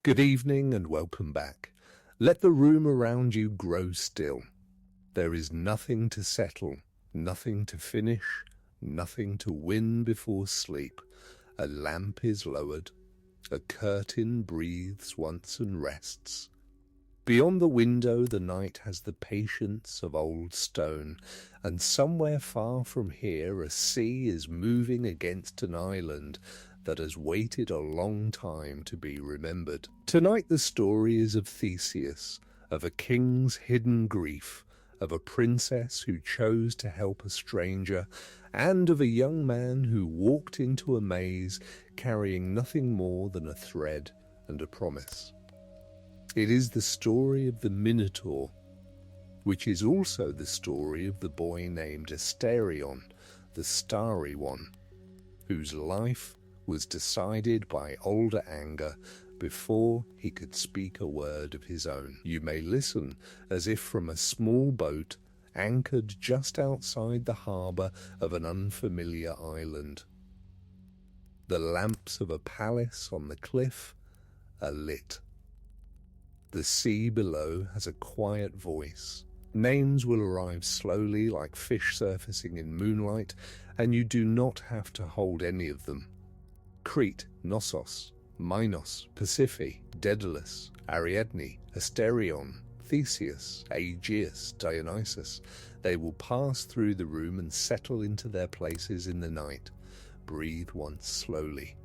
Good evening and welcome back. Let the room around you grow still. There is nothing to settle, nothing to finish, nothing to win before sleep. A lamp is lowered. A curtain breathes once and rests. Beyond the window the night has the patience of old stone, and somewhere far from here a sea is moving against an island that has waited a long time to be remembered. Tonight the story is of Theseus, of a king's hidden grief, of a princess who chose to help a stranger, and of a young man who walked into a maze carrying nothing more than a thread and a promise. It is the story of the Minotaur, which is also the story of the boy named Asterion, the Starry One, whose life was decided by older anger before he could speak a word of his own. You may listen as if from a small boat anchored just outside the harbour of an unfamiliar island. The lamps of a palace on the cliff are lit. The sea below has a quiet voice. Names will arrive slowly like fish surfacing in moonlight, and you do not have to hold any of them. Crete, Naxos, Minos, Pasiphae, Daedalus, Ariadne, Asterion, Theseus, Aegeus, Dionysus. They will pass through the room and settle into their places in the night. Breathe once slowly.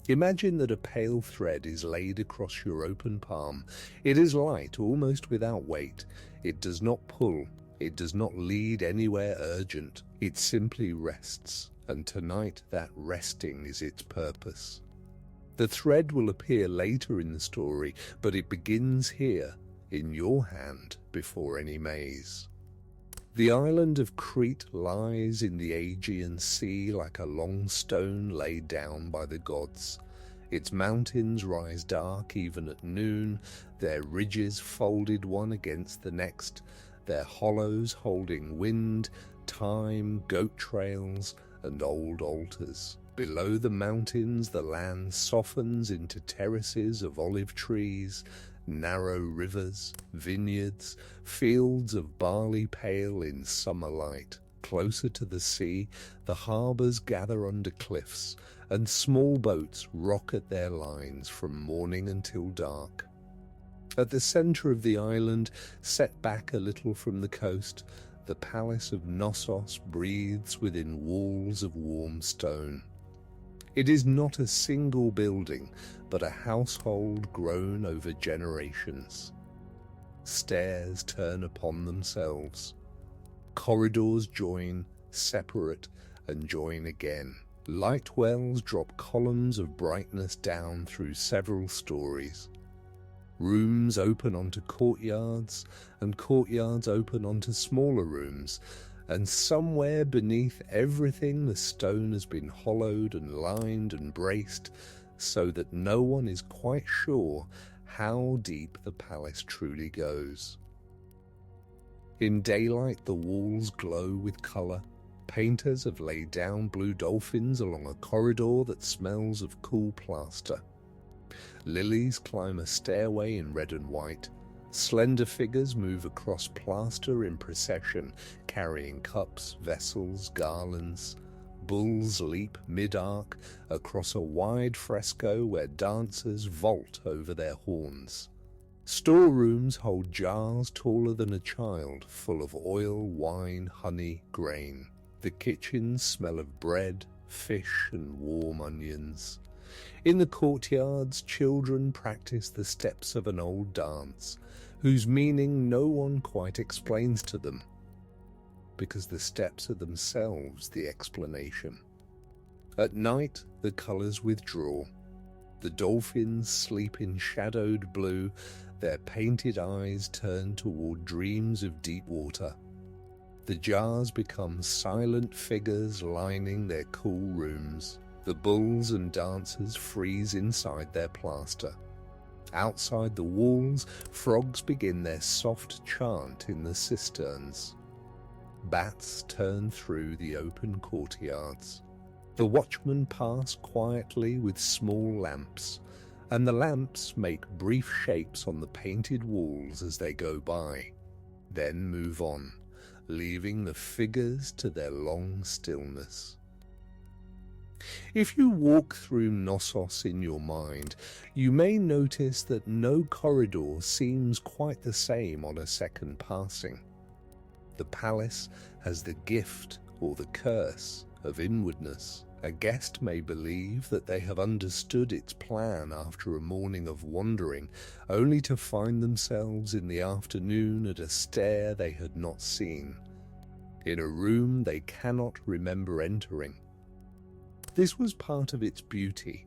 Imagine that a pale thread is laid across your open palm. It is light, almost without weight. It does not pull. It does not lead anywhere urgent. It simply rests, and tonight that resting is its purpose. The thread will appear later in the story, but it begins here, in your hand, before any maze. The island of Crete lies in the Aegean Sea like a long stone laid down by the gods. Its mountains rise dark even at noon, their ridges folded one against the next, their hollows holding wind, time, goat trails, and old altars. Below the mountains the land softens into terraces of olive trees, narrow rivers, vineyards, fields of barley pale in summer light. Closer to the sea, the harbours gather under cliffs, and small boats rock at their lines from morning until dark. At the centre of the island, set back a little from the coast, the palace of Naxos breathes within walls of warm stone. It is not a single building, but a household grown over generations. Stairs turn upon themselves. Corridors join, separate, and join again. Light wells drop columns of brightness down through several stories. Rooms open onto courtyards, and courtyards open onto smaller rooms, and somewhere beneath everything the stone has been hollowed and lined and braced so that no one is quite sure how deep the palace truly goes. In daylight the walls glow with colour. Painters have laid down blue dolphins along a corridor that smells of cool plaster. Lilies climb a stairway in red and white. Slender figures move across plaster in procession, carrying cups, vessels, garlands. Bulls leap mid-arc across a wide fresco where dancers vault over their horns. Storerooms hold jars taller than a child, full of oil, wine, honey, grain. The kitchens smell of bread, fish, and warm onions. In the courtyards, children practice the steps of an old dance, whose meaning no one quite explains to them, because the steps are themselves the explanation. At night, the colours withdraw. The dolphins sleep in shadowed blue, their painted eyes turn toward dreams of deep water. The jars become silent figures lining their cool rooms. The bulls and dancers freeze inside their plaster. Outside the walls, frogs begin their soft chant in the cisterns. Bats turn through the open courtyards. The watchmen pass quietly with small lamps. and the lamps make brief shapes on the painted walls as they go by, then move on, leaving the figures to their long stillness. If you walk through Knossos in your mind, you may notice that no corridor seems quite the same on a second passing. The palace has the gift or the curse of inwardness. A guest may believe that they have understood its plan after a morning of wandering, only to find themselves in the afternoon at a stair they had not seen, in a room they cannot remember entering. This was part of its beauty.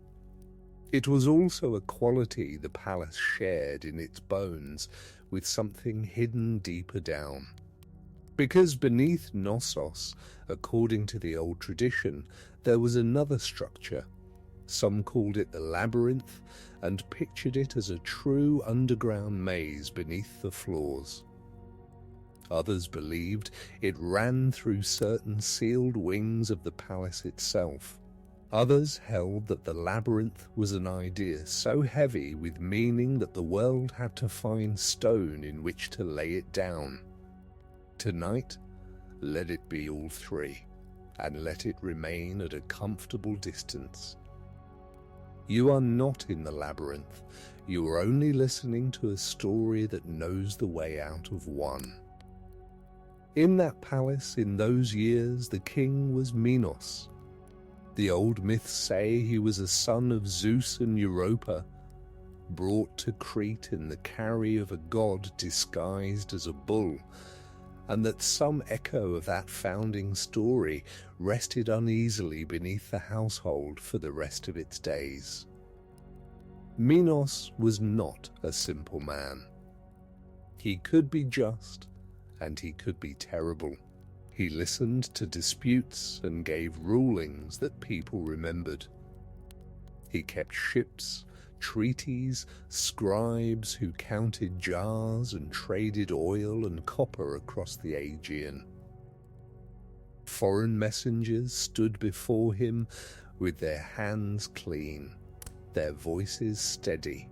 It was also a quality the palace shared in its bones with something hidden deeper down. Because beneath Knossos, according to the old tradition, there was another structure. Some called it the Labyrinth and pictured it as a true underground maze beneath the floors. Others believed it ran through certain sealed wings of the palace itself. Others held that the labyrinth was an idea so heavy with meaning that the world had to find stone in which to lay it down. Tonight, let it be all three, and let it remain at a comfortable distance. You are not in the labyrinth. You are only listening to a story that knows the way out of one. In that palace, in those years, the king was Minos. The old myths say he was a son of Zeus and Europa, brought to Crete in the carry of a god disguised as a bull, and that some echo of that founding story rested uneasily beneath the household for the rest of its days. Minos was not a simple man. He could be just, and he could be terrible. He listened to disputes and gave rulings that people remembered. He kept ships, treaties, scribes who counted jars and traded oil and copper across the Aegean. Foreign messengers stood before him with their hands clean, their voices steady,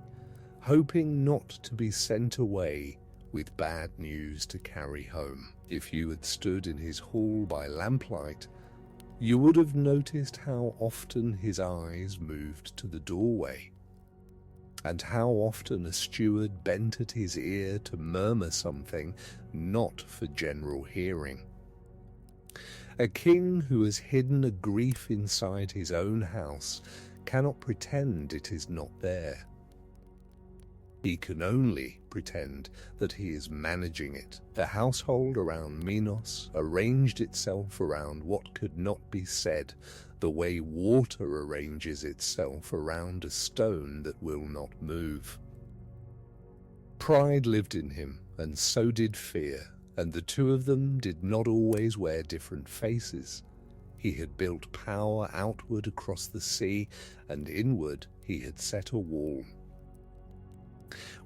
hoping not to be sent away with bad news to carry home. If you had stood in his hall by lamplight, you would have noticed how often his eyes moved to the doorway, and how often a steward bent at his ear to murmur something not for general hearing. A king who has hidden a grief inside his own house cannot pretend it is not there. He can only pretend that he is managing it. The household around Minos arranged itself around what could not be said, the way water arranges itself around a stone that will not move. Pride lived in him, and so did fear, and the two of them did not always wear different faces. He had built power outward across the sea, and inward he had set a wall.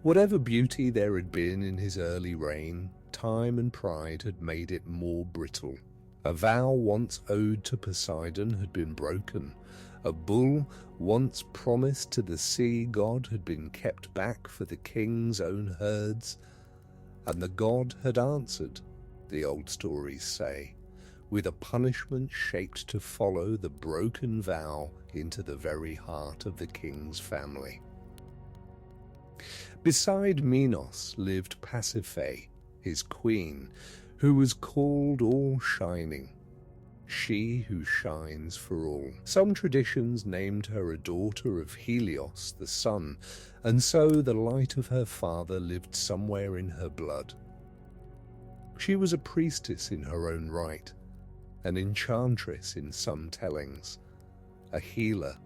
Whatever beauty there had been in his early reign, time and pride had made it more brittle. A vow once owed to Poseidon had been broken. A bull once promised to the sea god had been kept back for the king's own herds, and the god had answered, the old stories say, with a punishment shaped to follow the broken vow into the very heart of the king's family. Beside Minos lived Pasiphae, his queen, who was called All-Shining, she who shines for all. Some traditions named her a daughter of Helios, the sun, and so the light of her father lived somewhere in her blood. She was a priestess in her own right, an enchantress in some tellings, a healer,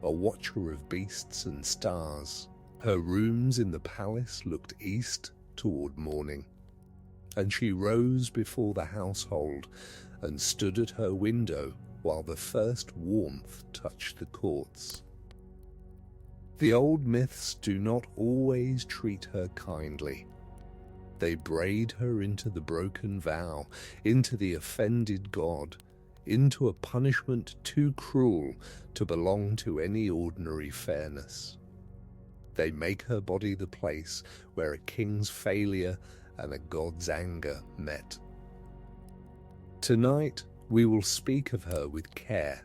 a watcher of beasts and stars. Her rooms in the palace looked east toward morning, and she rose before the household and stood at her window while the first warmth touched the courts. The old myths do not always treat her kindly. They braid her into the broken vow, into the offended god, into a punishment too cruel to belong to any ordinary fairness. They make her body the place where a king's failure and a god's anger met. Tonight, we will speak of her with care.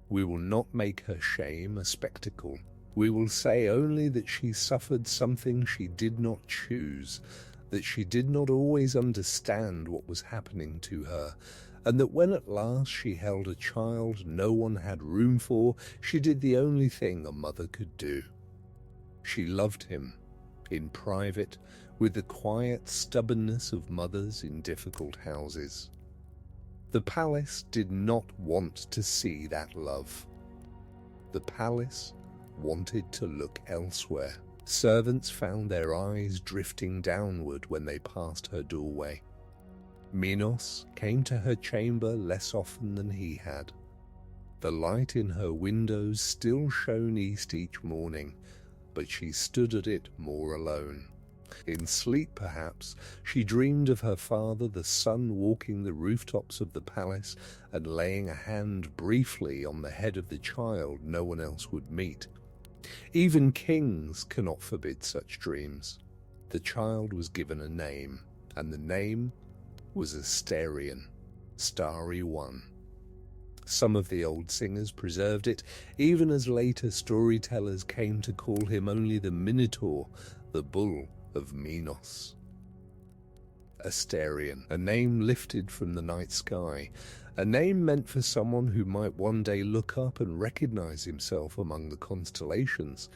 We will not make her shame a spectacle. We will say only that she suffered something she did not choose, that she did not always understand what was happening to her, and that when at last she held a child no one had room for, she did the only thing a mother could do. She loved him, in private, with the quiet stubbornness of mothers in difficult houses. The palace did not want to see that love. The palace wanted to look elsewhere. Servants found their eyes drifting downward when they passed her doorway. Minos came to her chamber less often than he had. The light in her windows still shone east each morning, but she stood at it more alone. In sleep, perhaps, she dreamed of her father, the sun, walking the rooftops of the palace and laying a hand briefly on the head of the child no one else would meet. Even kings cannot forbid such dreams. The child was given a name, and the name was Asterion, Starry One. Some of the old singers preserved it, even as later storytellers came to call him only the Minotaur, the bull of Minos. Asterion, a name lifted from the night sky, a name meant for someone who might one day look up and recognize himself among the constellations.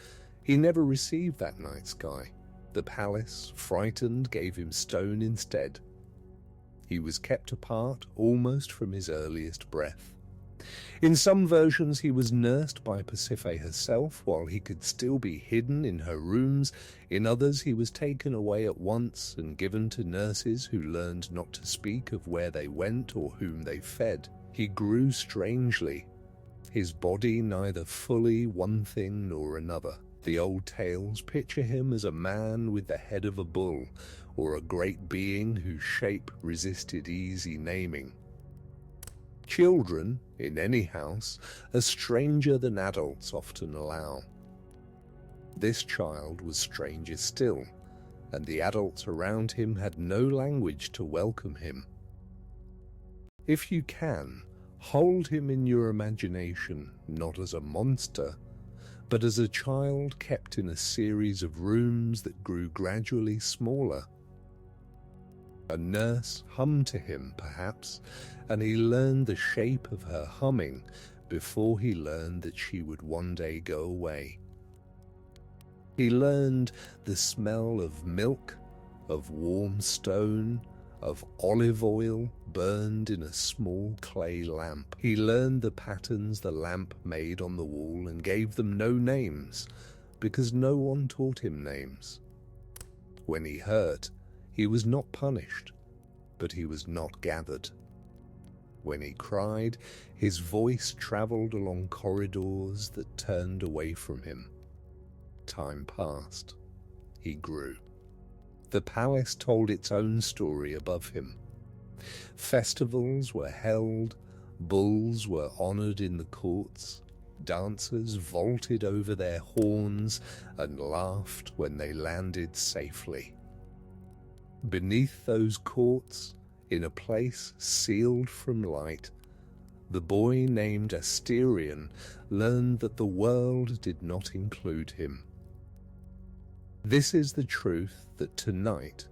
He never received that night sky. The palace, frightened, gave him stone instead. He was kept apart almost from his earliest breath. In some versions he was nursed by Pasiphae herself while he could still be hidden in her rooms. In others he was taken away at once and given to nurses who learned not to speak of where they went or whom they fed. He grew strangely, his body neither fully one thing nor another. The old tales picture him as a man with the head of a bull, or a great being whose shape resisted easy naming. Children, in any house, are stranger than adults often allow. This child was stranger still, and the adults around him had no language to welcome him. If you can, hold him in your imagination, not as a monster, but as a child kept in a series of rooms that grew gradually smaller. A nurse hummed to him, perhaps, and he learned the shape of her humming before he learned that she would one day go away. He learned the smell of milk, of warm stone, of olive oil burned in a small clay lamp. He learned the patterns the lamp made on the wall and gave them no names, because no one taught him names. When he hurt, he was not punished, but he was not gathered. When he cried, his voice traveled along corridors that turned away from him. Time passed. He grew. The palace told its own story above him. Festivals were held, bulls were honored in the courts, dancers vaulted over their horns and laughed when they landed safely. Beneath those courts, in a place sealed from light, the boy named Asterion learned that the world did not include him. This is the truth that tonight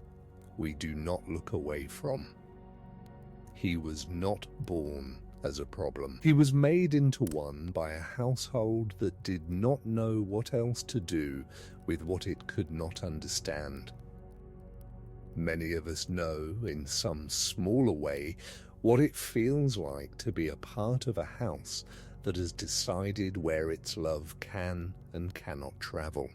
we do not look away from. He was not born as a problem. He was made into one by a household that did not know what else to do with what it could not understand. Many of us know, in some smaller way, what it feels like to be a part of a house that has decided where its love can and cannot travel.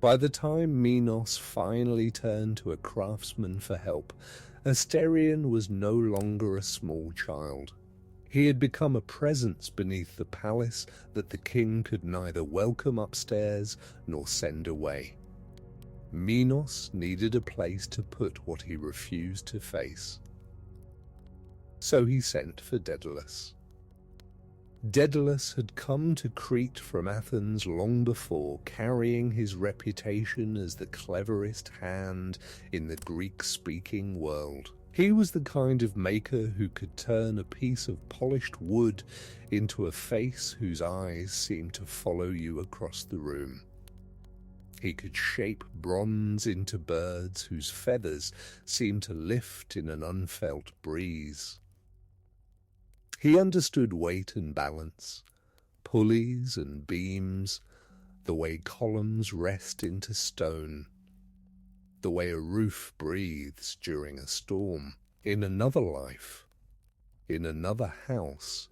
By the time Minos finally turned to a craftsman for help, Asterion was no longer a small child. He had become a presence beneath the palace that the king could neither welcome upstairs nor send away. Minos needed a place to put what he refused to face. So he sent for Daedalus. Daedalus had come to Crete from Athens long before, carrying his reputation as the cleverest hand in the Greek-speaking world. He was the kind of maker who could turn a piece of polished wood into a face whose eyes seemed to follow you across the room. He could shape bronze into birds whose feathers seemed to lift in an unfelt breeze. He understood weight and balance, pulleys and beams, the way columns rest into stone, the way a roof breathes during a storm. In another life, in another house,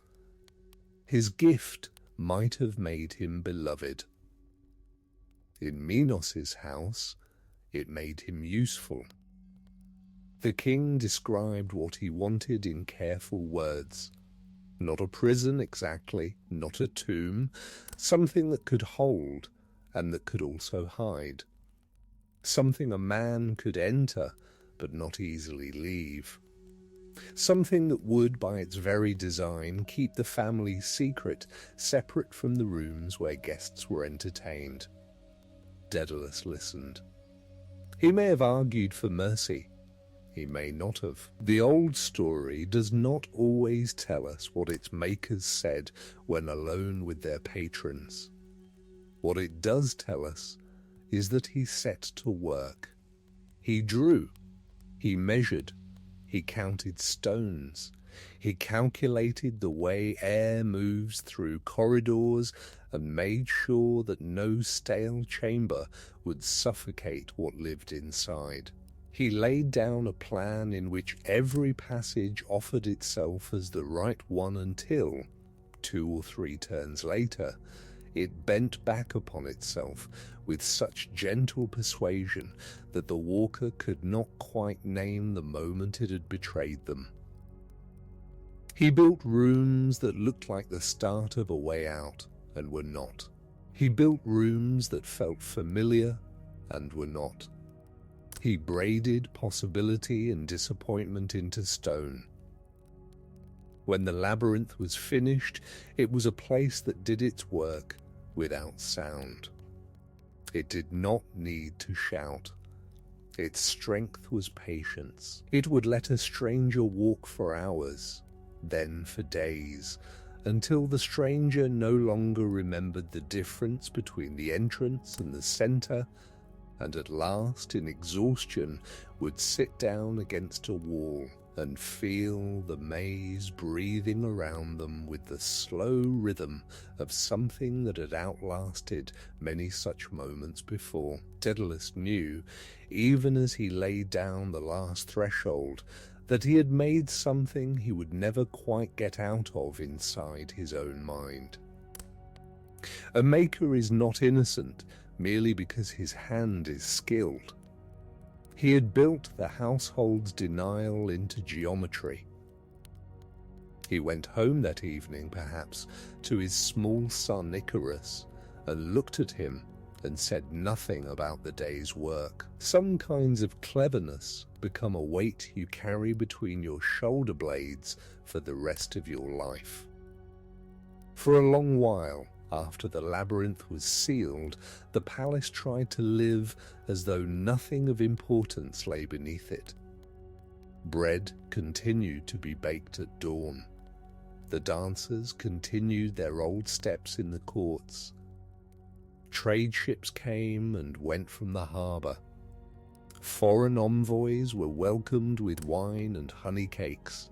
his gift might have made him beloved. In Minos' house, it made him useful. The king described what he wanted in careful words. Not a prison exactly, not a tomb, something that could hold and that could also hide. Something a man could enter but not easily leave. Something that would, by its very design, keep the family's secret separate from the rooms where guests were entertained. Daedalus listened. He may have argued for mercy. He may not have. The old story does not always tell us what its makers said when alone with their patrons. What it does tell us is that he set to work. He drew, he measured, he counted stones, he calculated the way air moves through corridors and made sure that no stale chamber would suffocate what lived inside. He laid down a plan in which every passage offered itself as the right one until, 2 or 3 turns later, it bent back upon itself with such gentle persuasion that the walker could not quite name the moment it had betrayed them. He built rooms that looked like the start of a way out and were not. He built rooms that felt familiar and were not. He braided possibility and disappointment into stone. When the labyrinth was finished, it was a place that did its work without sound. It did not need to shout. Its strength was patience. It would let a stranger walk for hours, then for days, until the stranger no longer remembered the difference between the entrance and the center, and at last, in exhaustion, would sit down against a wall and feel the maze breathing around them with the slow rhythm of something that had outlasted many such moments before. Daedalus knew, even as he laid down the last threshold, that he had made something he would never quite get out of inside his own mind. A maker is not innocent merely because his hand is skilled. He had built the household's denial into geometry. He went home that evening, perhaps, to his small son Icarus, and looked at him and said nothing about the day's work. Some kinds of cleverness become a weight you carry between your shoulder blades for the rest of your life. For a long while, after the labyrinth was sealed, the palace tried to live as though nothing of importance lay beneath it. Bread continued to be baked at dawn. The dancers continued their old steps in the courts. Trade ships came and went from the harbour. Foreign envoys were welcomed with wine and honey cakes.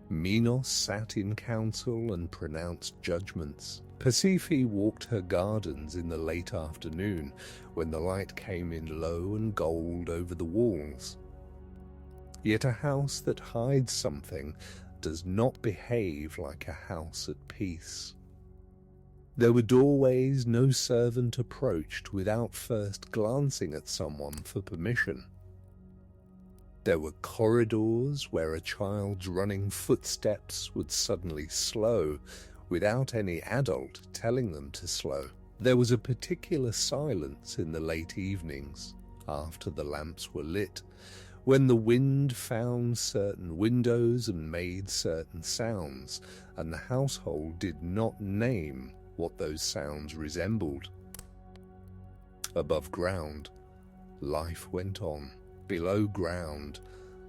Minos sat in council and pronounced judgments. Pasiphae walked her gardens in the late afternoon when the light came in low and gold over the walls. Yet a house that hides something does not behave like a house at peace. There were doorways no servant approached without first glancing at someone for permission. There were corridors where a child's running footsteps would suddenly slow without any adult telling them to slow. There was a particular silence in the late evenings, after the lamps were lit, when the wind found certain windows and made certain sounds, and the household did not name what those sounds resembled. Above ground, life went on. Below ground,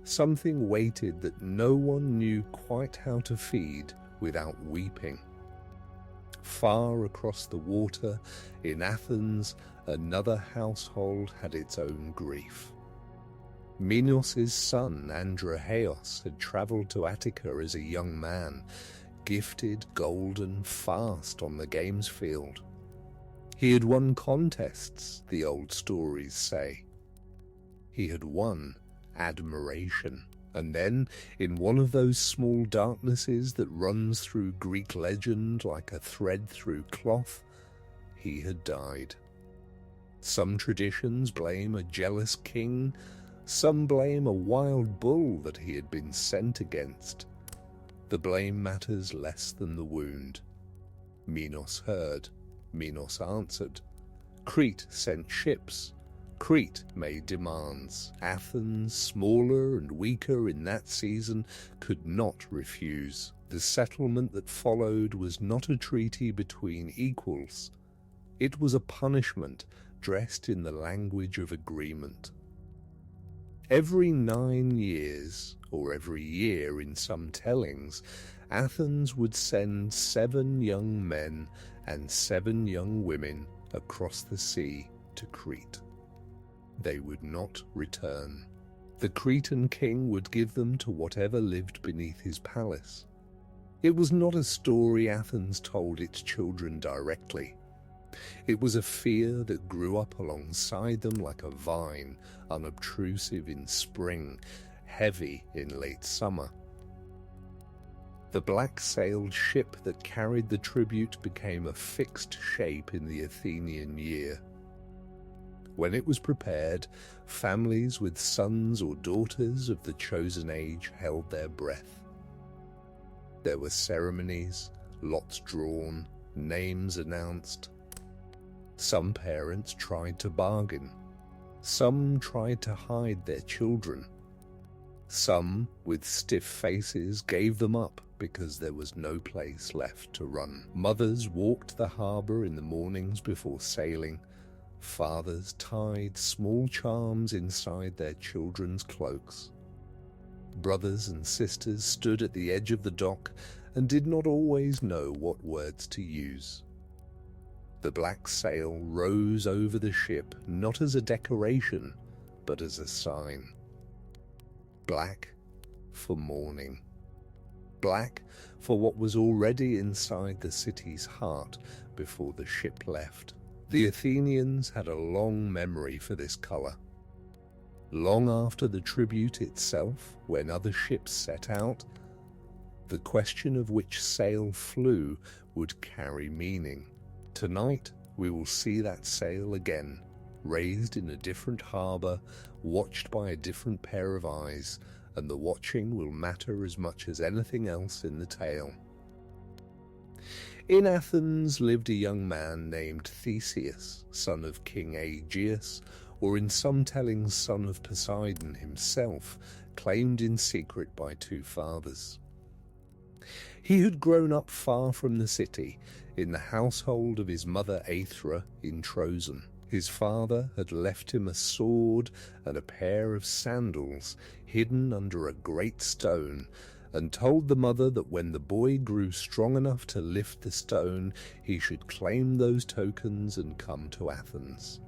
something waited that no one knew quite how to feed without weeping. Far across the water, in Athens, another household had its own grief. Minos' son, Androheos, had travelled to Attica as a young man, gifted, golden, fast on the games field. He had won contests, the old stories say. He had won admiration. And then, in one of those small darknesses that runs through Greek legend like a thread through cloth, he had died. Some traditions blame a jealous king, some blame a wild bull that he had been sent against. The blame matters less than the wound. Minos heard. Minos answered. Crete sent ships. Crete made demands. Athens, smaller and weaker in that season, could not refuse. The settlement that followed was not a treaty between equals. It was a punishment dressed in the language of agreement. Every 9 years, or every year in some tellings, Athens would send 7 young men and 7 young women across the sea to Crete. They would not return. The Cretan king would give them to whatever lived beneath his palace. It was not a story Athens told its children directly. It was a fear that grew up alongside them like a vine, unobtrusive in spring, heavy in late summer. The black-sailed ship that carried the tribute became a fixed shape in the Athenian year. When it was prepared, families with sons or daughters of the chosen age held their breath. There were ceremonies, lots drawn, names announced. Some parents tried to bargain. Some tried to hide their children. Some, with stiff faces, gave them up because there was no place left to run. Mothers walked the harbour in the mornings before sailing. Fathers tied small charms inside their children's cloaks. Brothers and sisters stood at the edge of the dock and did not always know what words to use. The black sail rose over the ship not as a decoration, but as a sign. Black for mourning. Black for what was already inside the city's heart before the ship left. The Athenians had a long memory for this colour. Long after the tribute itself, when other ships set out, the question of which sail flew would carry meaning. Tonight we will see that sail again, raised in a different harbour, watched by a different pair of eyes, and the watching will matter as much as anything else in the tale. In Athens lived a young man named Theseus, son of King Aegeus, or in some tellings son of Poseidon himself, claimed in secret by 2 fathers. He had grown up far from the city, in the household of his mother Aethra in Troezen. His father had left him a sword and a pair of sandals hidden under a great stone, and told the mother that when the boy grew strong enough to lift the stone, he should claim those tokens and come to Athens.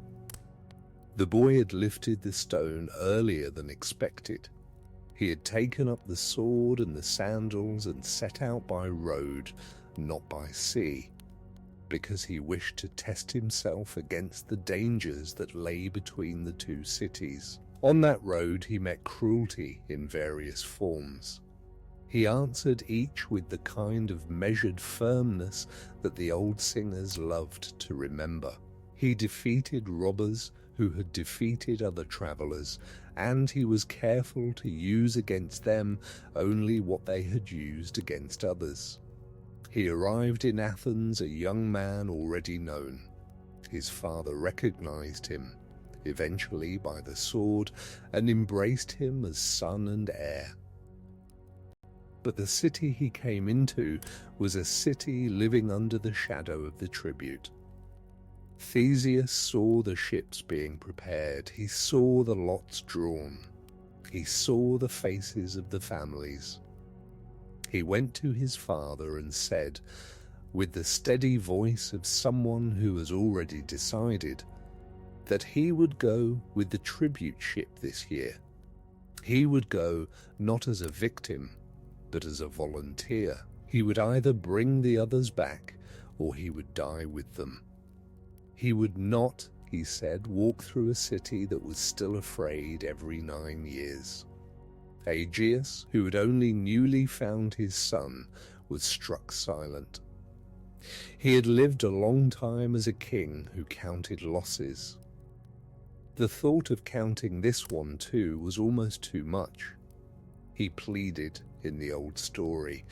The boy had lifted the stone earlier than expected. He had taken up the sword and the sandals and set out by road, not by sea, because he wished to test himself against the dangers that lay between the 2 cities. On that road he met cruelty in various forms. He answered each with the kind of measured firmness that the old singers loved to remember. He defeated robbers who had defeated other travellers, and he was careful to use against them only what they had used against others. He arrived in Athens a young man already known. His father recognized him. eventually by the sword, and embraced him as son and heir. But the city he came into was a city living under the shadow of the tribute. Theseus saw the ships being prepared, he saw the lots drawn, he saw the faces of the families. He went to his father and said, with the steady voice of someone who has already decided, that he would go with the tribute ship this year. He would go not as a victim, but as a volunteer. He would either bring the others back, or he would die with them. He would not, he said, walk through a city that was still afraid every 9 years. Aegeus, who had only newly found his son, was struck silent. He had lived a long time as a king who counted losses. The thought of counting this one too was almost too much. He pleaded in the old story,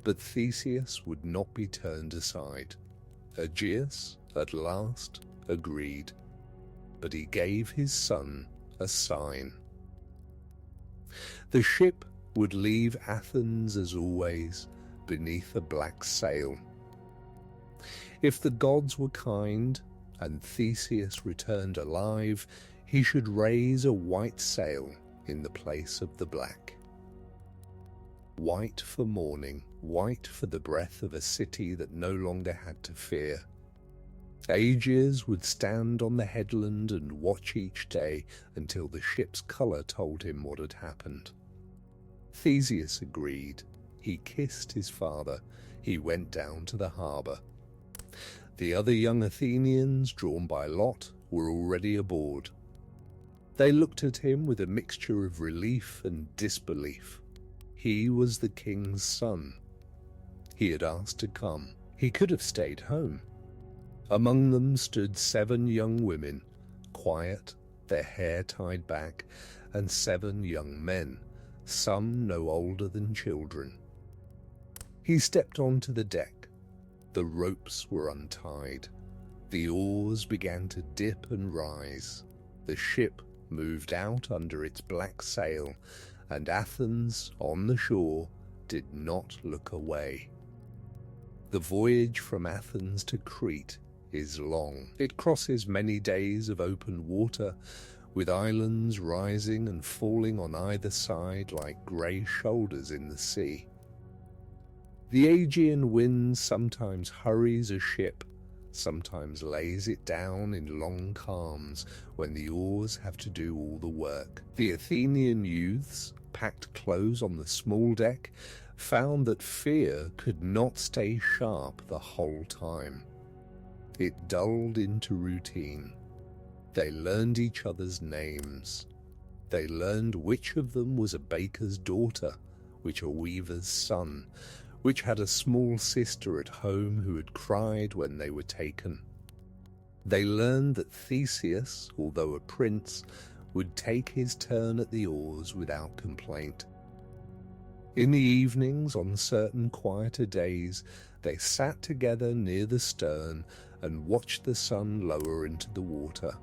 but Theseus would not be turned aside. Aegeus, at last, agreed, but he gave his son a sign. The ship would leave Athens as always, beneath a black sail. If the gods were kind, and Theseus returned alive, he should raise a white sail in the place of the black. White for mourning, white for the breath of a city that no longer had to fear. Aegeus would stand on the headland and watch each day until the ship's colour told him what had happened. Theseus agreed. He kissed his father. He went down to the harbour. The other young Athenians, drawn by lot, were already aboard. They looked at him with a mixture of relief and disbelief. He was the king's son. He had asked to come. He could have stayed home. Among them stood 7 young women, quiet, their hair tied back, and 7 young men, some no older than children. He stepped onto the deck. The ropes were untied. The oars began to dip and rise. The ship moved out under its black sail, and Athens, on the shore, did not look away. The voyage from Athens to Crete is long. It crosses many days of open water, with islands rising and falling on either side like grey shoulders in the sea. The Aegean wind sometimes hurries a ship, sometimes lays it down in long calms when the oars have to do all the work. The Athenian youths, packed close on the small deck, found that fear could not stay sharp the whole time. It dulled into routine. They learned each other's names. They learned which of them was a baker's daughter, which a weaver's son, which had a small sister at home who had cried when they were taken. They learned that Theseus, although a prince, would take his turn at the oars without complaint. In the evenings, on certain quieter days, they sat together near the stern and watched the sun lower into the water.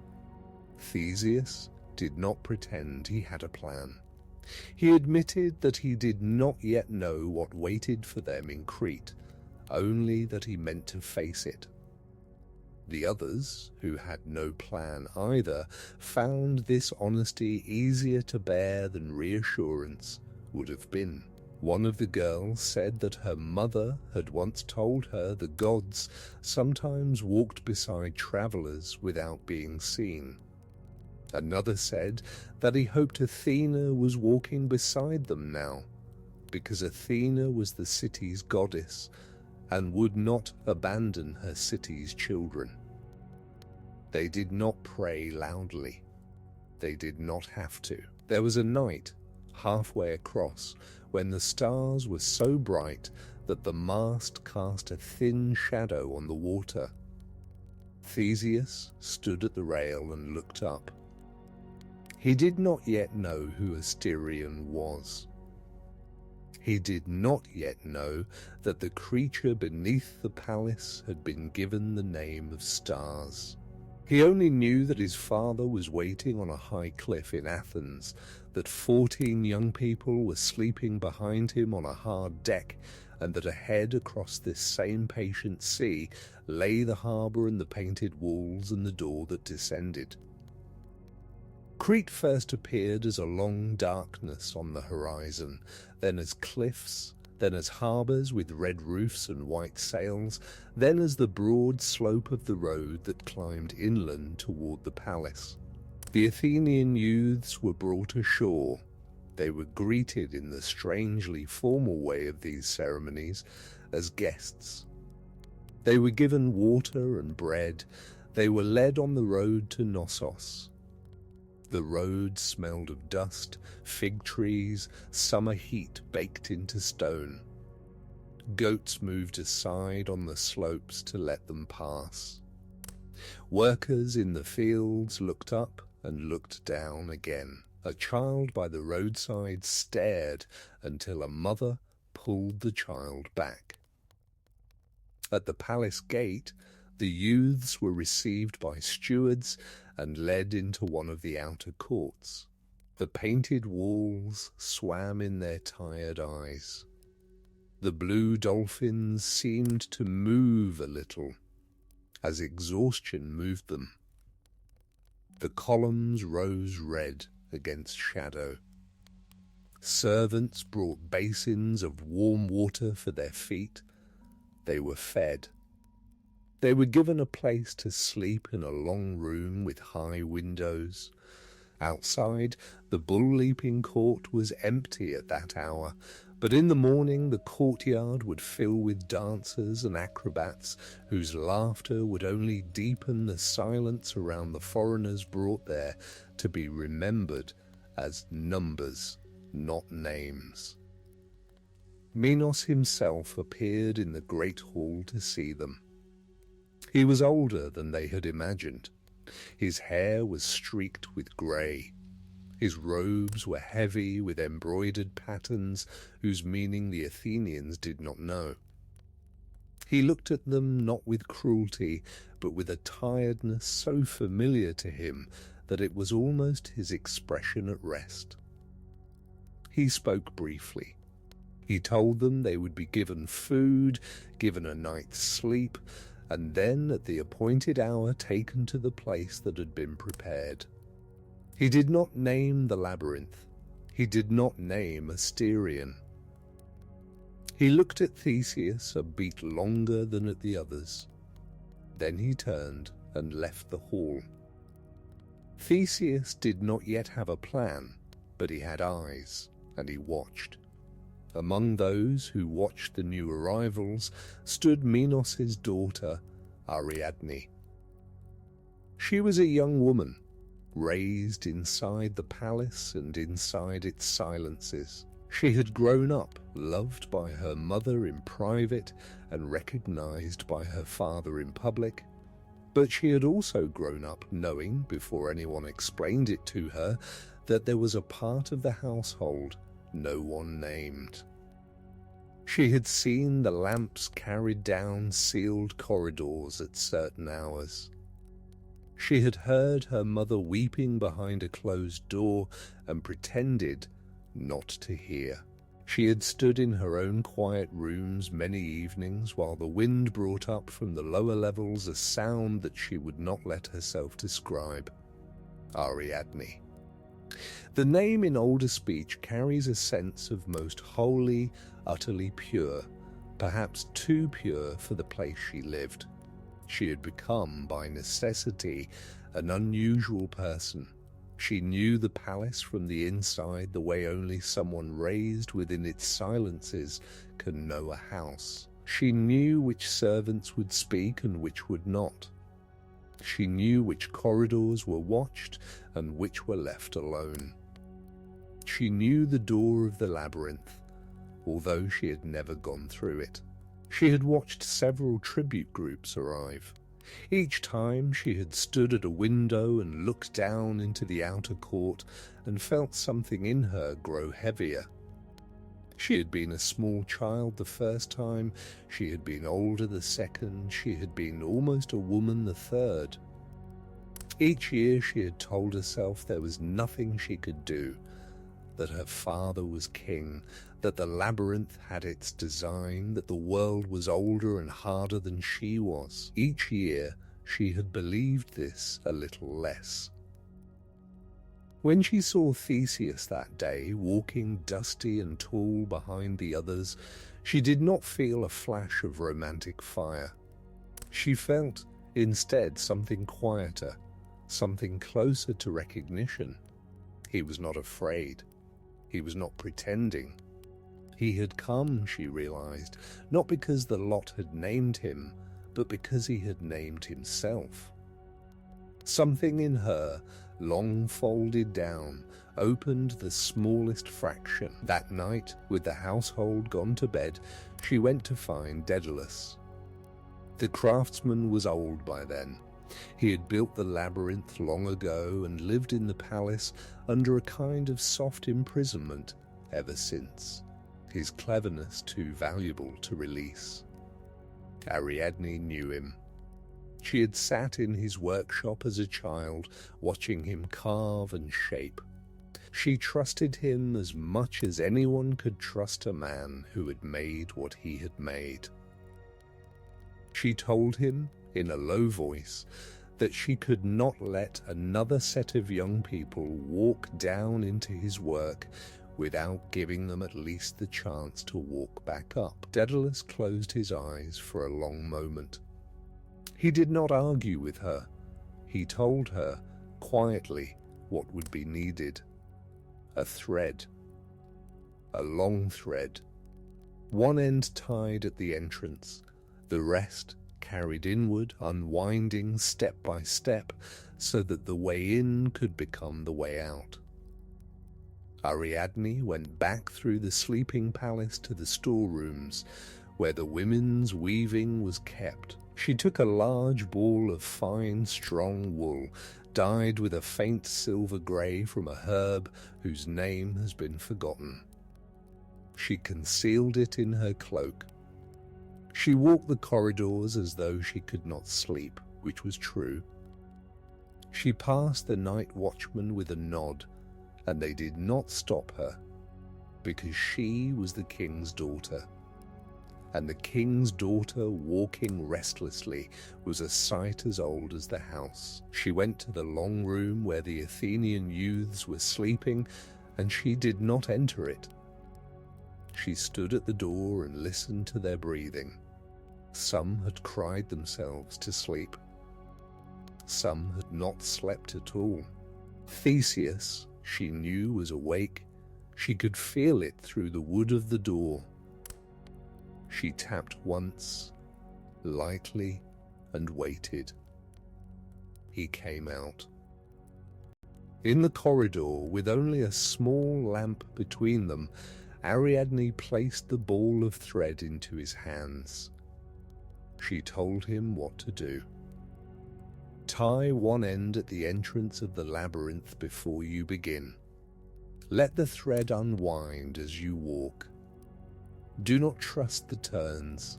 Theseus did not pretend he had a plan. He admitted that he did not yet know what waited for them in Crete, only that he meant to face it. The others, who had no plan either, found this honesty easier to bear than reassurance would have been. One of the girls said that her mother had once told her the gods sometimes walked beside travellers without being seen. Another said that he hoped Athena was walking beside them now, because Athena was the city's goddess and would not abandon her city's children. They did not pray loudly. They did not have to. There was a night, halfway across, when the stars were so bright that the mast cast a thin shadow on the water. Theseus stood at the rail and looked up. He did not yet know who Asterion was. He did not yet know that the creature beneath the palace had been given the name of stars. He only knew that his father was waiting on a high cliff in Athens, that 14 young people were sleeping behind him on a hard deck, and that ahead across this same patient sea lay the harbour and the painted walls and the door that descended. Crete first appeared as a long darkness on the horizon, then as cliffs, then as harbours with red roofs and white sails, then as the broad slope of the road that climbed inland toward the palace. The Athenian youths were brought ashore. They were greeted in the strangely formal way of these ceremonies as guests. They were given water and bread. They were led on the road to Naxos. The road smelled of dust, fig trees, summer heat baked into stone. Goats moved aside on the slopes to let them pass. Workers in the fields looked up and looked down again. A child by the roadside stared until a mother pulled the child back. At the palace gate, the youths were received by stewards and led into one of the outer courts. The painted walls swam in their tired eyes. The blue dolphins seemed to move a little, as exhaustion moved them. The columns rose red against shadow. Servants brought basins of warm water for their feet. They were fed. They were given a place to sleep in a long room with high windows. Outside, the bull-leaping court was empty at that hour, but in the morning the courtyard would fill with dancers and acrobats whose laughter would only deepen the silence around the foreigners brought there to be remembered as numbers, not names. Minos himself appeared in the great hall to see them. He was older than they had imagined. His hair was streaked with grey. His robes were heavy with embroidered patterns whose meaning the Athenians did not know. He looked at them not with cruelty, but with a tiredness so familiar to him that it was almost his expression at rest. He spoke briefly. He told them they would be given food, given a night's sleep, and then at the appointed hour taken to the place that had been prepared. He did not name the labyrinth. He did not name Asterion. He looked at Theseus a beat longer than at the others. Then he turned and left the hall. Theseus did not yet have a plan, but he had eyes, and he watched. Among those who watched the new arrivals stood Minos' daughter, Ariadne. She was a young woman, raised inside the palace and inside its silences. She had grown up, loved by her mother in private and recognized by her father in public. But she had also grown up knowing, before anyone explained it to her, that there was a part of the household no one named. She had seen the lamps carried down sealed corridors at certain hours. She had heard her mother weeping behind a closed door and pretended not to hear. She had stood in her own quiet rooms many evenings while the wind brought up from the lower levels a sound that she would not let herself describe. Ariadne. The name in older speech carries a sense of most holy, utterly pure, perhaps too pure for the place she lived. She had become, by necessity, an unusual person. She knew the palace from the inside the way only someone raised within its silences can know a house. She knew which servants would speak and which would not. She knew which corridors were watched and which were left alone. She knew the door of the labyrinth, although she had never gone through it. She had watched several tribute groups arrive. Each time she had stood at a window and looked down into the outer court and felt something in her grow heavier. She had been a small child the first time, she had been older the second, she had been almost a woman the third. Each year she had told herself there was nothing she could do, that her father was king, that the labyrinth had its design, that the world was older and harder than she was. Each year she had believed this a little less. When she saw Theseus that day, walking dusty and tall behind the others, she did not feel a flash of romantic fire. She felt, instead, something quieter, something closer to recognition. He was not afraid. He was not pretending. He had come, she realized, not because the lot had named him, but because he had named himself. Something in her, long folded down, opened the smallest fraction. That night, with the household gone to bed, she went to find Daedalus. The craftsman was old by then. He had built the labyrinth long ago and lived in the palace under a kind of soft imprisonment ever since, his cleverness too valuable to release. Ariadne knew him. She had sat in his workshop as a child, watching him carve and shape. She trusted him as much as anyone could trust a man who had made what he had made. She told him, in a low voice, that she could not let another set of young people walk down into his work without giving them at least the chance to walk back up. Daedalus closed his eyes for a long moment. He did not argue with her. He told her, quietly, what would be needed. A thread. A long thread. One end tied at the entrance, the rest carried inward, unwinding step by step, so that the way in could become the way out. Ariadne went back through the sleeping palace to the storerooms, where the women's weaving was kept. She took a large ball of fine, strong wool, dyed with a faint silver grey from a herb whose name has been forgotten. She concealed it in her cloak. She walked the corridors as though she could not sleep, which was true. She passed the night watchman with a nod, and they did not stop her, because she was the king's daughter. And the king's daughter walking restlessly was a sight as old as the house. She went to the long room where the Athenian youths were sleeping, and she did not enter it. She stood at the door and listened to their breathing. Some had cried themselves to sleep. Some had not slept at all. Theseus, she knew, was awake. She could feel it through the wood of the door. She tapped once, lightly, and waited. He came out. In the corridor, with only a small lamp between them, Ariadne placed the ball of thread into his hands. She told him what to do. Tie one end at the entrance of the labyrinth before you begin. Let the thread unwind as you walk. Do not trust the turns.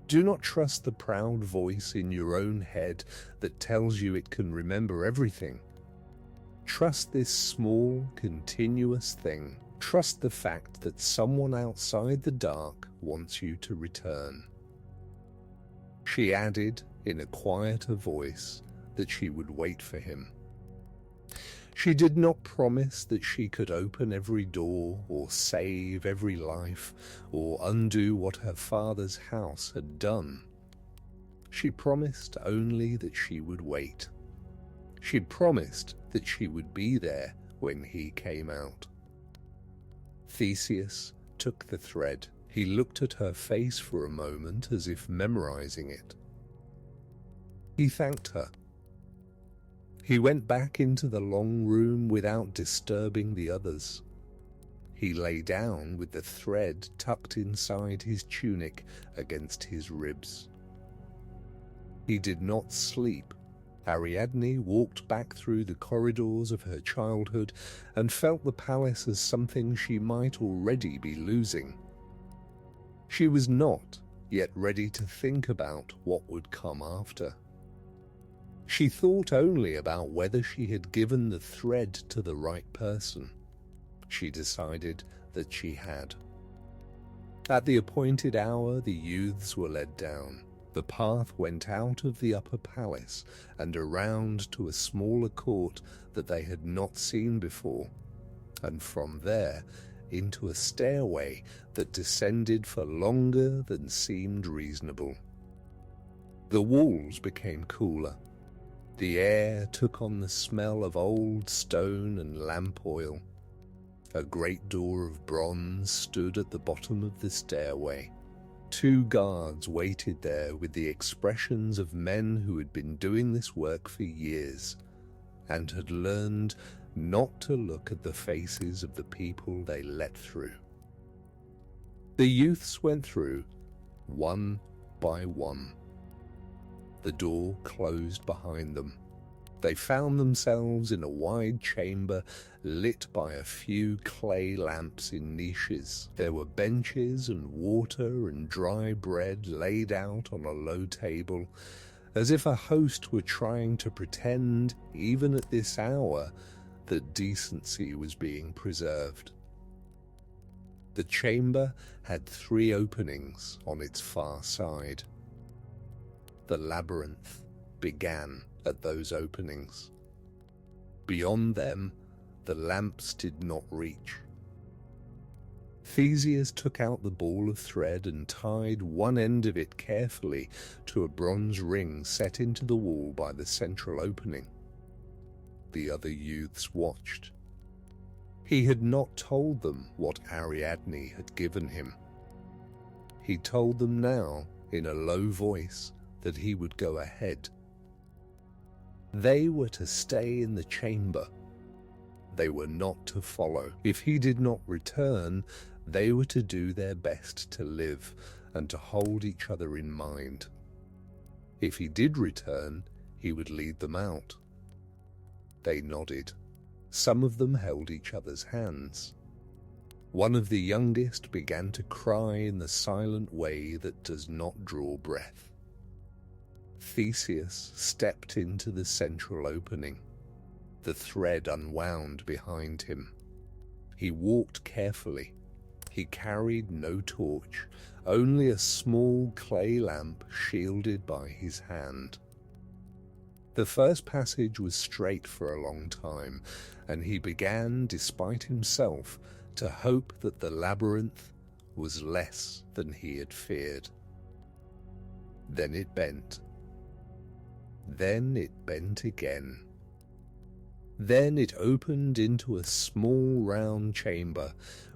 Do not trust the proud voice in your own head that tells you it can remember everything. Trust this small, continuous thing. Trust the fact that someone outside the dark wants you to return. She added, in a quieter voice, that she would wait for him. She did not promise that she could open every door, or save every life, or undo what her father's house had done. She promised only that she would wait. She promised that she would be there when he came out. Theseus took the thread. He looked at her face for a moment as if memorizing it. He thanked her. He went back into the long room without disturbing the others. He lay down with the thread tucked inside his tunic against his ribs. He did not sleep. Ariadne walked back through the corridors of her childhood and felt the palace as something she might already be losing. She was not yet ready to think about what would come after. She thought only about whether she had given the thread to the right person. She decided that she had. At the appointed hour, the youths were led down. The path went out of the upper palace and around to a smaller court that they had not seen before, and from there into a stairway that descended for longer than seemed reasonable. The walls became cooler. The air took on the smell of old stone and lamp oil. A great door of bronze stood at the bottom of the stairway. 2 guards waited there with the expressions of men who had been doing this work for years and had learned not to look at the faces of the people they let through. The youths went through, one by one. The door closed behind them. They found themselves in a wide chamber lit by a few clay lamps in niches. There were benches and water and dry bread laid out on a low table, as if a host were trying to pretend, even at this hour, that decency was being preserved. The chamber had 3 openings on its far side. The labyrinth began at those openings. Beyond them, the lamps did not reach. Theseus took out the ball of thread and tied one end of it carefully to a bronze ring set into the wall by the central opening. The other youths watched. He had not told them what Ariadne had given him. He told them now, in a low voice, that he would go ahead. They were to stay in the chamber. They were not to follow. If he did not return, they were to do their best to live and to hold each other in mind. If he did return, he would lead them out. They nodded. Some of them held each other's hands. One of the youngest began to cry in the silent way that does not draw breath. Theseus stepped into the central opening. The thread unwound behind him. He walked carefully. He carried no torch, only a small clay lamp shielded by his hand. The first passage was straight for a long time, and he began, despite himself, to hope that the labyrinth was less than he had feared. Then it bent. Then it bent again. Then it opened into a small round chamber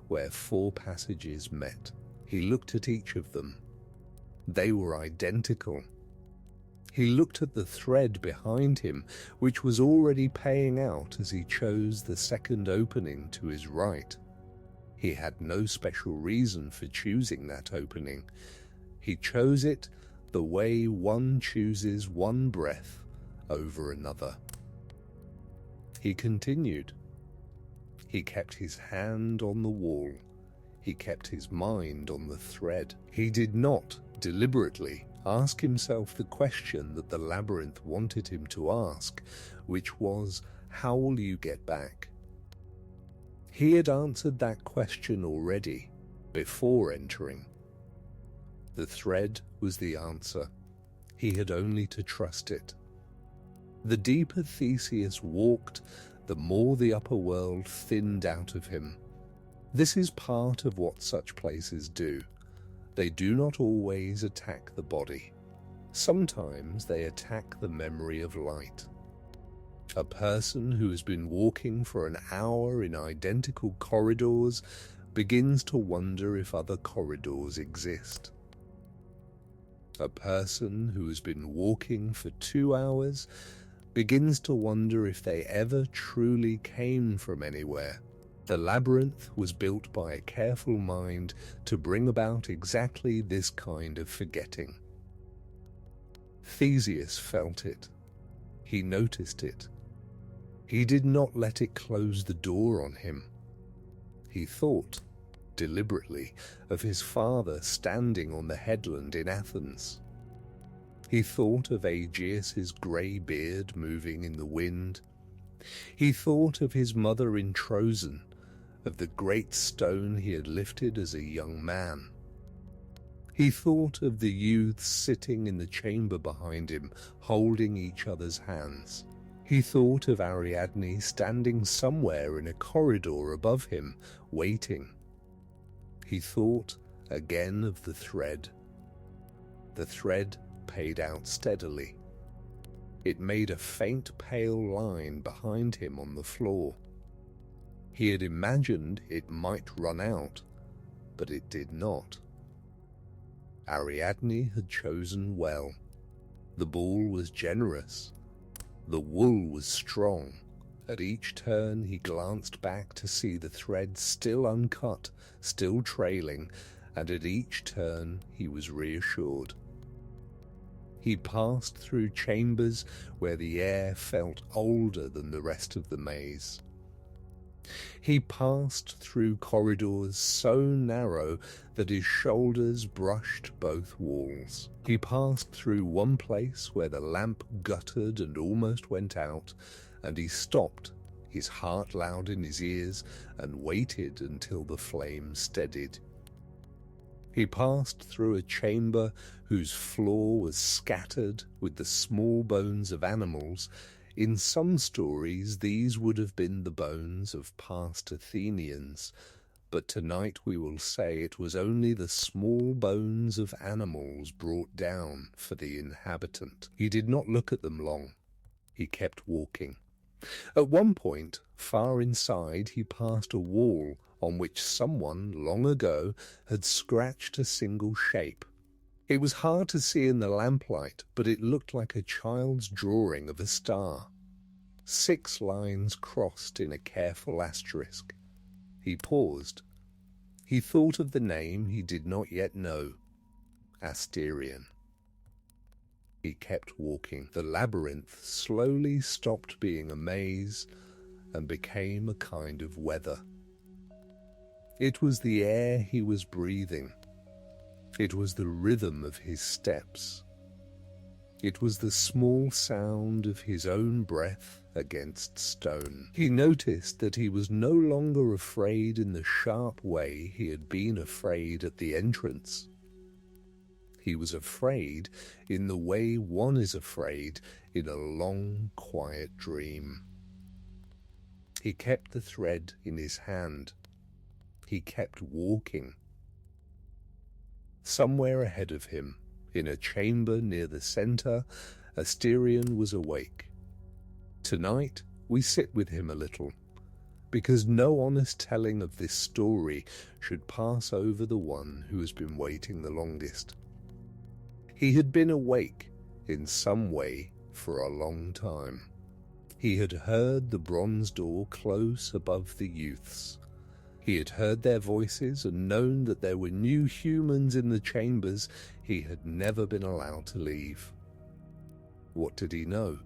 where 4 passages met. He looked at each of them. They were identical. He looked at the thread behind him, which was already paying out as he chose the second opening to his right. He had no special reason for choosing that opening. He chose it the way one chooses one breath over another. He continued. He kept his hand on the wall. He kept his mind on the thread. He did not, deliberately, ask himself the question that the labyrinth wanted him to ask, which was, how will you get back? He had answered that question already, before entering. The thread was the answer. He had only to trust it. The deeper Theseus walked, the more the upper world thinned out of him. This is part of what such places do. They do not always attack the body. Sometimes they attack the memory of light. A person who has been walking for an hour in identical corridors begins to wonder if other corridors exist. A person who has been walking for 2 hours begins to wonder if they ever truly came from anywhere. The labyrinth was built by a careful mind to bring about exactly this kind of forgetting. Theseus felt it. He noticed it. He did not let it close the door on him. He thought, deliberately, of his father standing on the headland in Athens. He thought of Aegeus's grey beard moving in the wind. He thought of his mother in Trozen, of the great stone he had lifted as a young man. He thought of the youths sitting in the chamber behind him, holding each other's hands. He thought of Ariadne standing somewhere in a corridor above him, waiting. He thought again of the thread. The thread paid out steadily. It made a faint pale line behind him on the floor. He had imagined it might run out, but it did not. Ariadne had chosen well. The ball was generous. The wool was strong. At each turn he glanced back to see the thread still uncut, still trailing, and at each turn he was reassured. He passed through chambers where the air felt older than the rest of the maze. He passed through corridors so narrow that his shoulders brushed both walls. He passed through one place where the lamp guttered and almost went out, and he stopped, his heart loud in his ears, and waited until the flame steadied. He passed through a chamber whose floor was scattered with the small bones of animals. In some stories these would have been the bones of past Athenians, but tonight we will say it was only the small bones of animals brought down for the inhabitant. He did not look at them long. He kept walking. At one point, far inside, he passed a wall on which someone, long ago, had scratched a single shape. It was hard to see in the lamplight, but it looked like a child's drawing of a star. 6 lines crossed in a careful asterisk. He paused. He thought of the name he did not yet know, Asterion. He kept walking. The labyrinth slowly stopped being a maze and became a kind of weather. It was the air he was breathing. It was the rhythm of his steps. It was the small sound of his own breath against stone. He noticed that he was no longer afraid in the sharp way he had been afraid at the entrance. He was afraid in the way one is afraid in a long, quiet dream. He kept the thread in his hand. He kept walking. Somewhere ahead of him, in a chamber near the center, Asterion was awake. Tonight we sit with him a little, because no honest telling of this story should pass over the one who has been waiting the longest. He had been awake in some way for a long time. He had heard the bronze door close above the youths. He had heard their voices and known that there were new humans in the chambers he had never been allowed to leave. What did he know?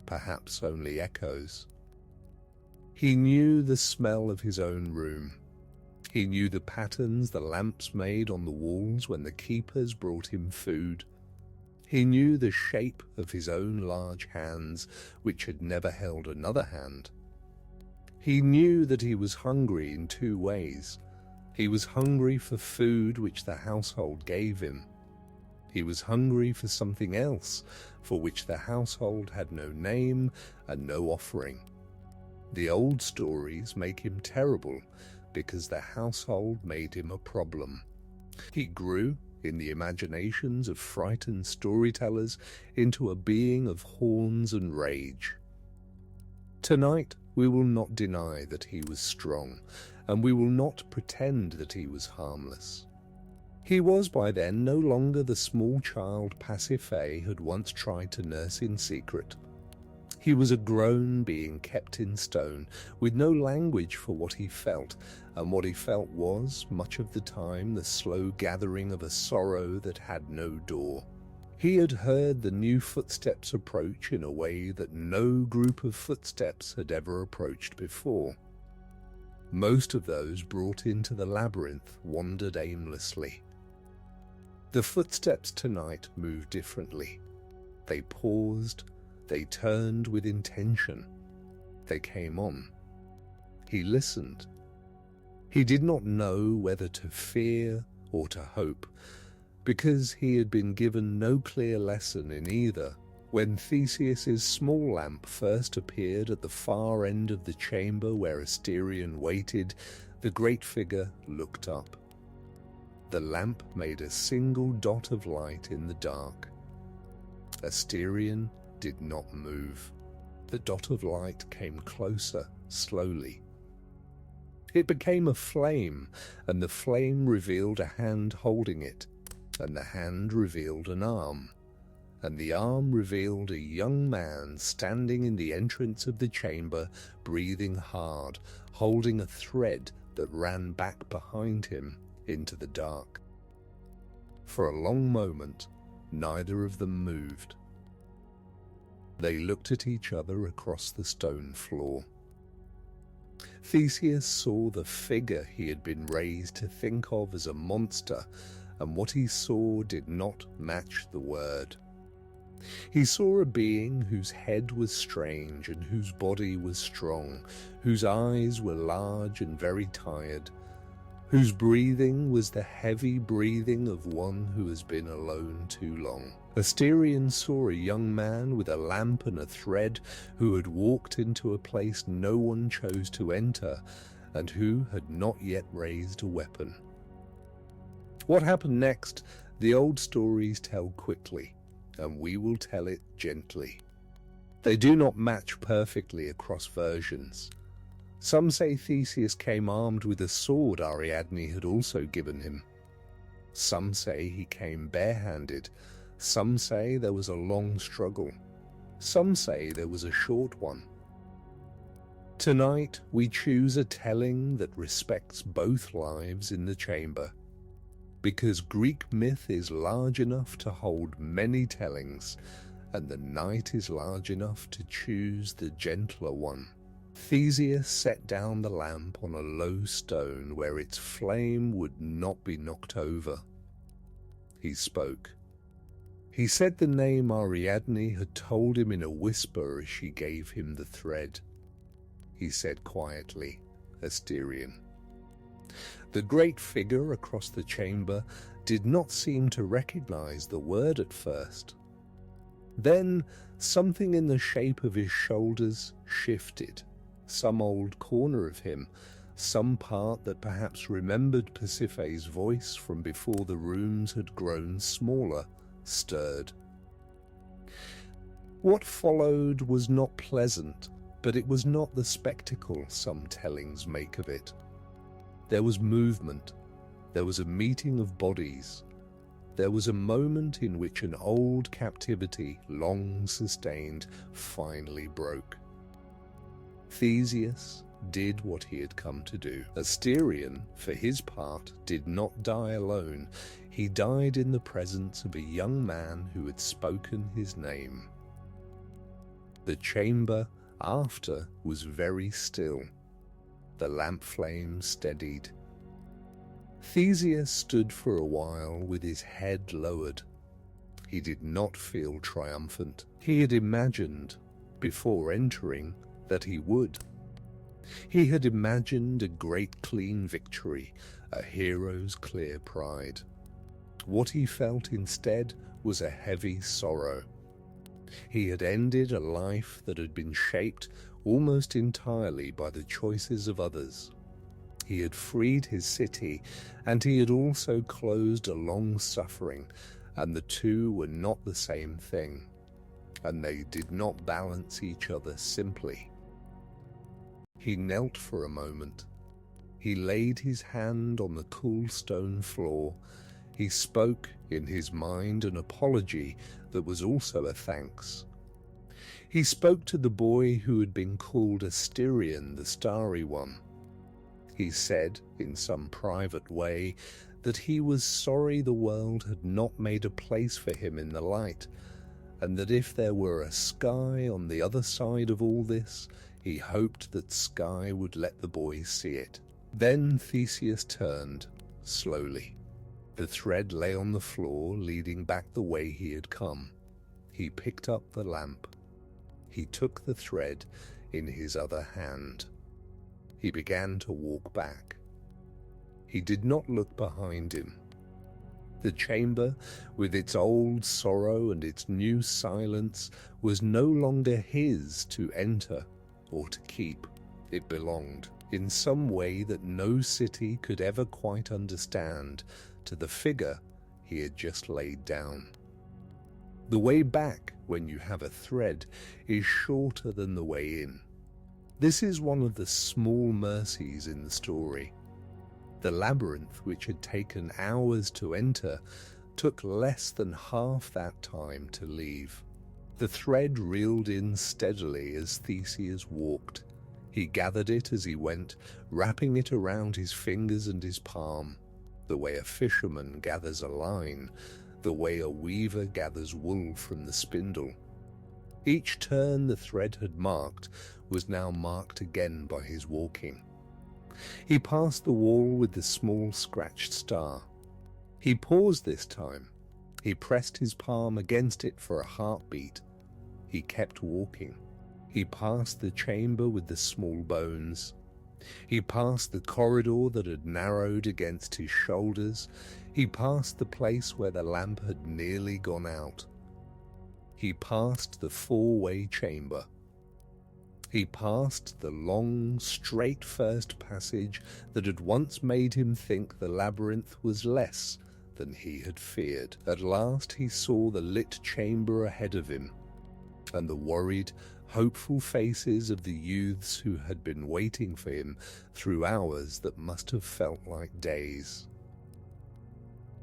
Perhaps only echoes. He knew the smell of his own room. He knew the patterns the lamps made on the walls when the keepers brought him food. He knew the shape of his own large hands, which had never held another hand. He knew that he was hungry in 2 ways. He was hungry for food which the household gave him. He was hungry for something else, for which the household had no name and no offering. The old stories make him terrible, because the household made him a problem. He grew, in the imaginations of frightened storytellers, into a being of horns and rage. Tonight we will not deny that he was strong, and we will not pretend that he was harmless. He was by then no longer the small child Pasiphae had once tried to nurse in secret. He was a grown being kept in stone, with no language for what he felt, and what he felt was, much of the time, the slow gathering of a sorrow that had no door. He had heard the new footsteps approach in a way that no group of footsteps had ever approached before. Most of those brought into the labyrinth wandered aimlessly. The footsteps tonight moved differently. They paused, they turned with intention. They came on. He listened. He did not know whether to fear or to hope, because he had been given no clear lesson in either. When Theseus's small lamp first appeared at the far end of the chamber where Asterion waited, the great figure looked up. The lamp made a single dot of light in the dark. Asterion did not move. The dot of light came closer, slowly. It became a flame, and the flame revealed a hand holding it, and the hand revealed an arm, and the arm revealed a young man standing in the entrance of the chamber, breathing hard, holding a thread that ran back behind him into the dark. For a long moment, neither of them moved. They looked at each other across the stone floor. Theseus saw the figure he had been raised to think of as a monster, and what he saw did not match the word. He saw a being whose head was strange and whose body was strong, whose eyes were large and very tired, whose breathing was the heavy breathing of one who has been alone too long. Asterion saw a young man with a lamp and a thread who had walked into a place no one chose to enter and who had not yet raised a weapon. What happened next, the old stories tell quickly, and we will tell it gently. They do not match perfectly across versions. Some say Theseus came armed with a sword Ariadne had also given him. Some say he came barehanded. Some say there was a long struggle. Some say there was a short one. Tonight we choose a telling that respects both lives in the chamber, because Greek myth is large enough to hold many tellings, and the night is large enough to choose the gentler one. Theseus set down the lamp on a low stone where its flame would not be knocked over. He spoke. He said the name Ariadne had told him in a whisper as she gave him the thread. He said quietly, Asterion. The great figure across the chamber did not seem to recognize the word at first. Then something in the shape of his shoulders shifted. Some old corner of him, some part that perhaps remembered Pasiphae's voice from before the rooms had grown smaller, stirred. What followed was not pleasant, but it was not the spectacle some tellings make of it. There was movement. There was a meeting of bodies. There was a moment in which an old captivity, long sustained, finally broke. Theseus did what he had come to do. Asterion, for his part, did not die alone. He died in the presence of a young man who had spoken his name. The chamber after was very still. The lamp flame steadied. Theseus stood for a while with his head lowered. He did not feel triumphant. He had imagined, before entering, that he would. He had imagined a great clean victory, a hero's clear pride. What he felt instead was a heavy sorrow. He had ended a life that had been shaped almost entirely by the choices of others. He had freed his city, and he had also closed a long suffering, and the two were not the same thing, and they did not balance each other simply. He knelt for a moment. He laid his hand on the cool stone floor. He spoke in his mind an apology that was also a thanks. He spoke to the boy who had been called Asterion, the Starry One. He said, in some private way, that he was sorry the world had not made a place for him in the light, and that if there were a sky on the other side of all this, he hoped that sky would let the boy see it. Then Theseus turned, slowly. The thread lay on the floor, leading back the way he had come. He picked up the lamp. He took the thread in his other hand. He began to walk back. He did not look behind him. The chamber, with its old sorrow and its new silence, was no longer his to enter or to keep. It belonged, in some way that no city could ever quite understand, to the figure he had just laid down. The way back, when you have a thread, is shorter than the way in. This is one of the small mercies in the story. The labyrinth, which had taken hours to enter, took less than half that time to leave. The thread reeled in steadily as Theseus walked. He gathered it as he went, wrapping it around his fingers and his palm, the way a fisherman gathers a line, the way a weaver gathers wool from the spindle. Each turn the thread had marked was now marked again by his walking. He passed the wall with the small scratched star. He paused this time. He pressed his palm against it for a heartbeat. He kept walking. He passed the chamber with the small bones. He passed the corridor that had narrowed against his shoulders. He passed the place where the lamp had nearly gone out. He passed the four-way chamber. He passed the long, straight first passage that had once made him think the labyrinth was less than he had feared. At last he saw the lit chamber ahead of him, and the worried, hopeful faces of the youths who had been waiting for him through hours that must have felt like days.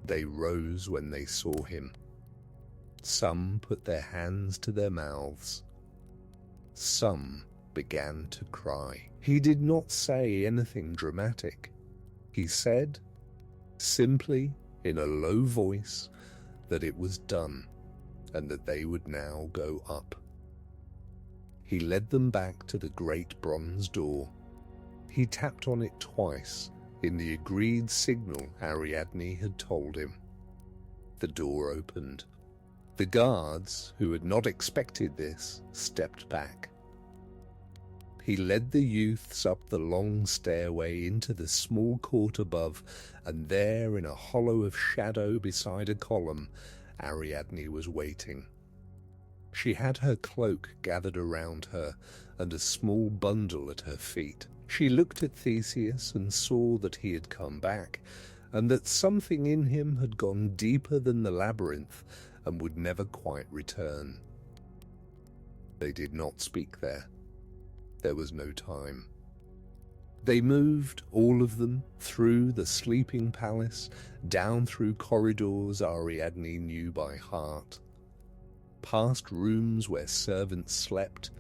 They rose when they saw him. Some put their hands to their mouths. Some began to cry. He did not say anything dramatic. He said, simply, in a low voice, that it was done, and that they would now go up. He led them back to the great bronze door. He tapped on it twice, in the agreed signal Ariadne had told him. The door opened. The guards, who had not expected this, stepped back. He led the youths up the long stairway into the small court above, and there, in a hollow of shadow beside a column, Ariadne was waiting. She had her cloak gathered around her, and a small bundle at her feet. She looked at Theseus and saw that he had come back, and that something in him had gone deeper than the labyrinth and would never quite return. They did not speak there. There was no time. They moved, all of them, through the sleeping palace, down through corridors Ariadne knew by heart, past rooms where servants slept,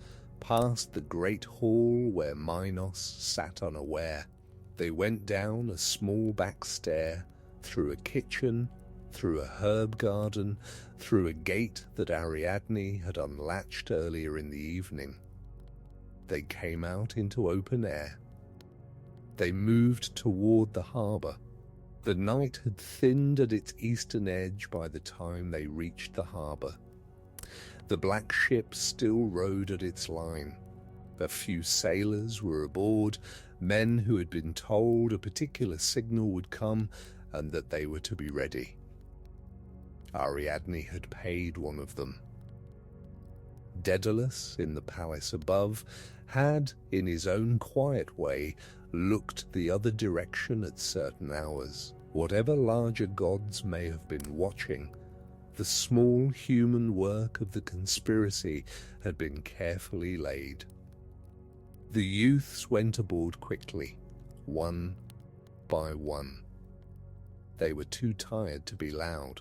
past the great hall where Minos sat unaware. They went down a small back stair, through a kitchen, through a herb garden, through a gate that Ariadne had unlatched earlier in the evening. They came out into open air. They moved toward the harbour. The night had thinned at its eastern edge by the time they reached the harbour. The black ship still rode at its line. A few sailors were aboard, men who had been told a particular signal would come and that they were to be ready. Ariadne had paid one of them. Daedalus, in the palace above, had, in his own quiet way, looked the other direction at certain hours. Whatever larger gods may have been watching, the small human work of the conspiracy had been carefully laid. The youths went aboard quickly, one by one. They were too tired to be loud.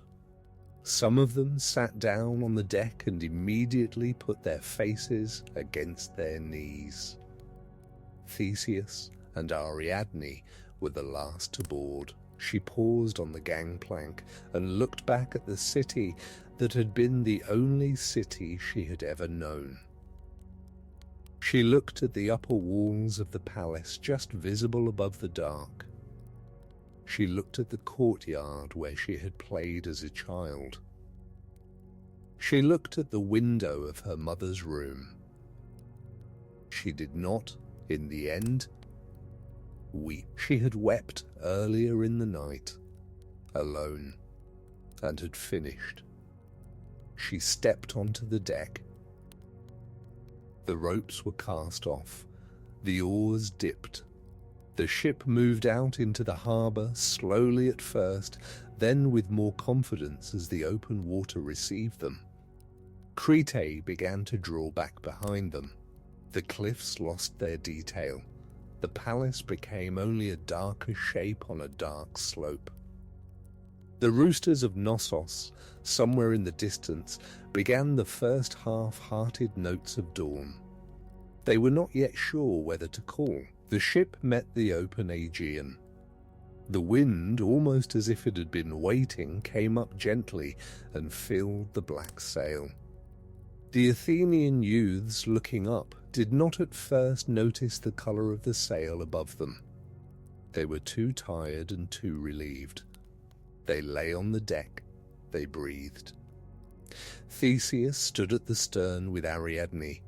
Some of them sat down on the deck and immediately put their faces against their knees. Theseus and Ariadne were the last aboard. She paused on the gangplank and looked back at the city that had been the only city she had ever known. She looked at the upper walls of the palace just visible above the dark. She looked at the courtyard where she had played as a child. She looked at the window of her mother's room. She did not, in the end, weep. She had wept earlier in the night, alone, and had finished. She stepped onto the deck. The ropes were cast off. The oars dipped. The ship moved out into the harbour, slowly at first, then with more confidence as the open water received them. Crete began to draw back behind them. The cliffs lost their detail. The palace became only a darker shape on a dark slope. The roosters of Naxos, somewhere in the distance, began the first half-hearted notes of dawn. They were not yet sure whether to call. The ship met the open Aegean. The wind, almost as if it had been waiting, came up gently and filled the black sail. The Athenian youths, looking up, did not at first notice the colour of the sail above them. They were too tired and too relieved. They lay on the deck. They breathed. Theseus stood at the stern with Ariadne.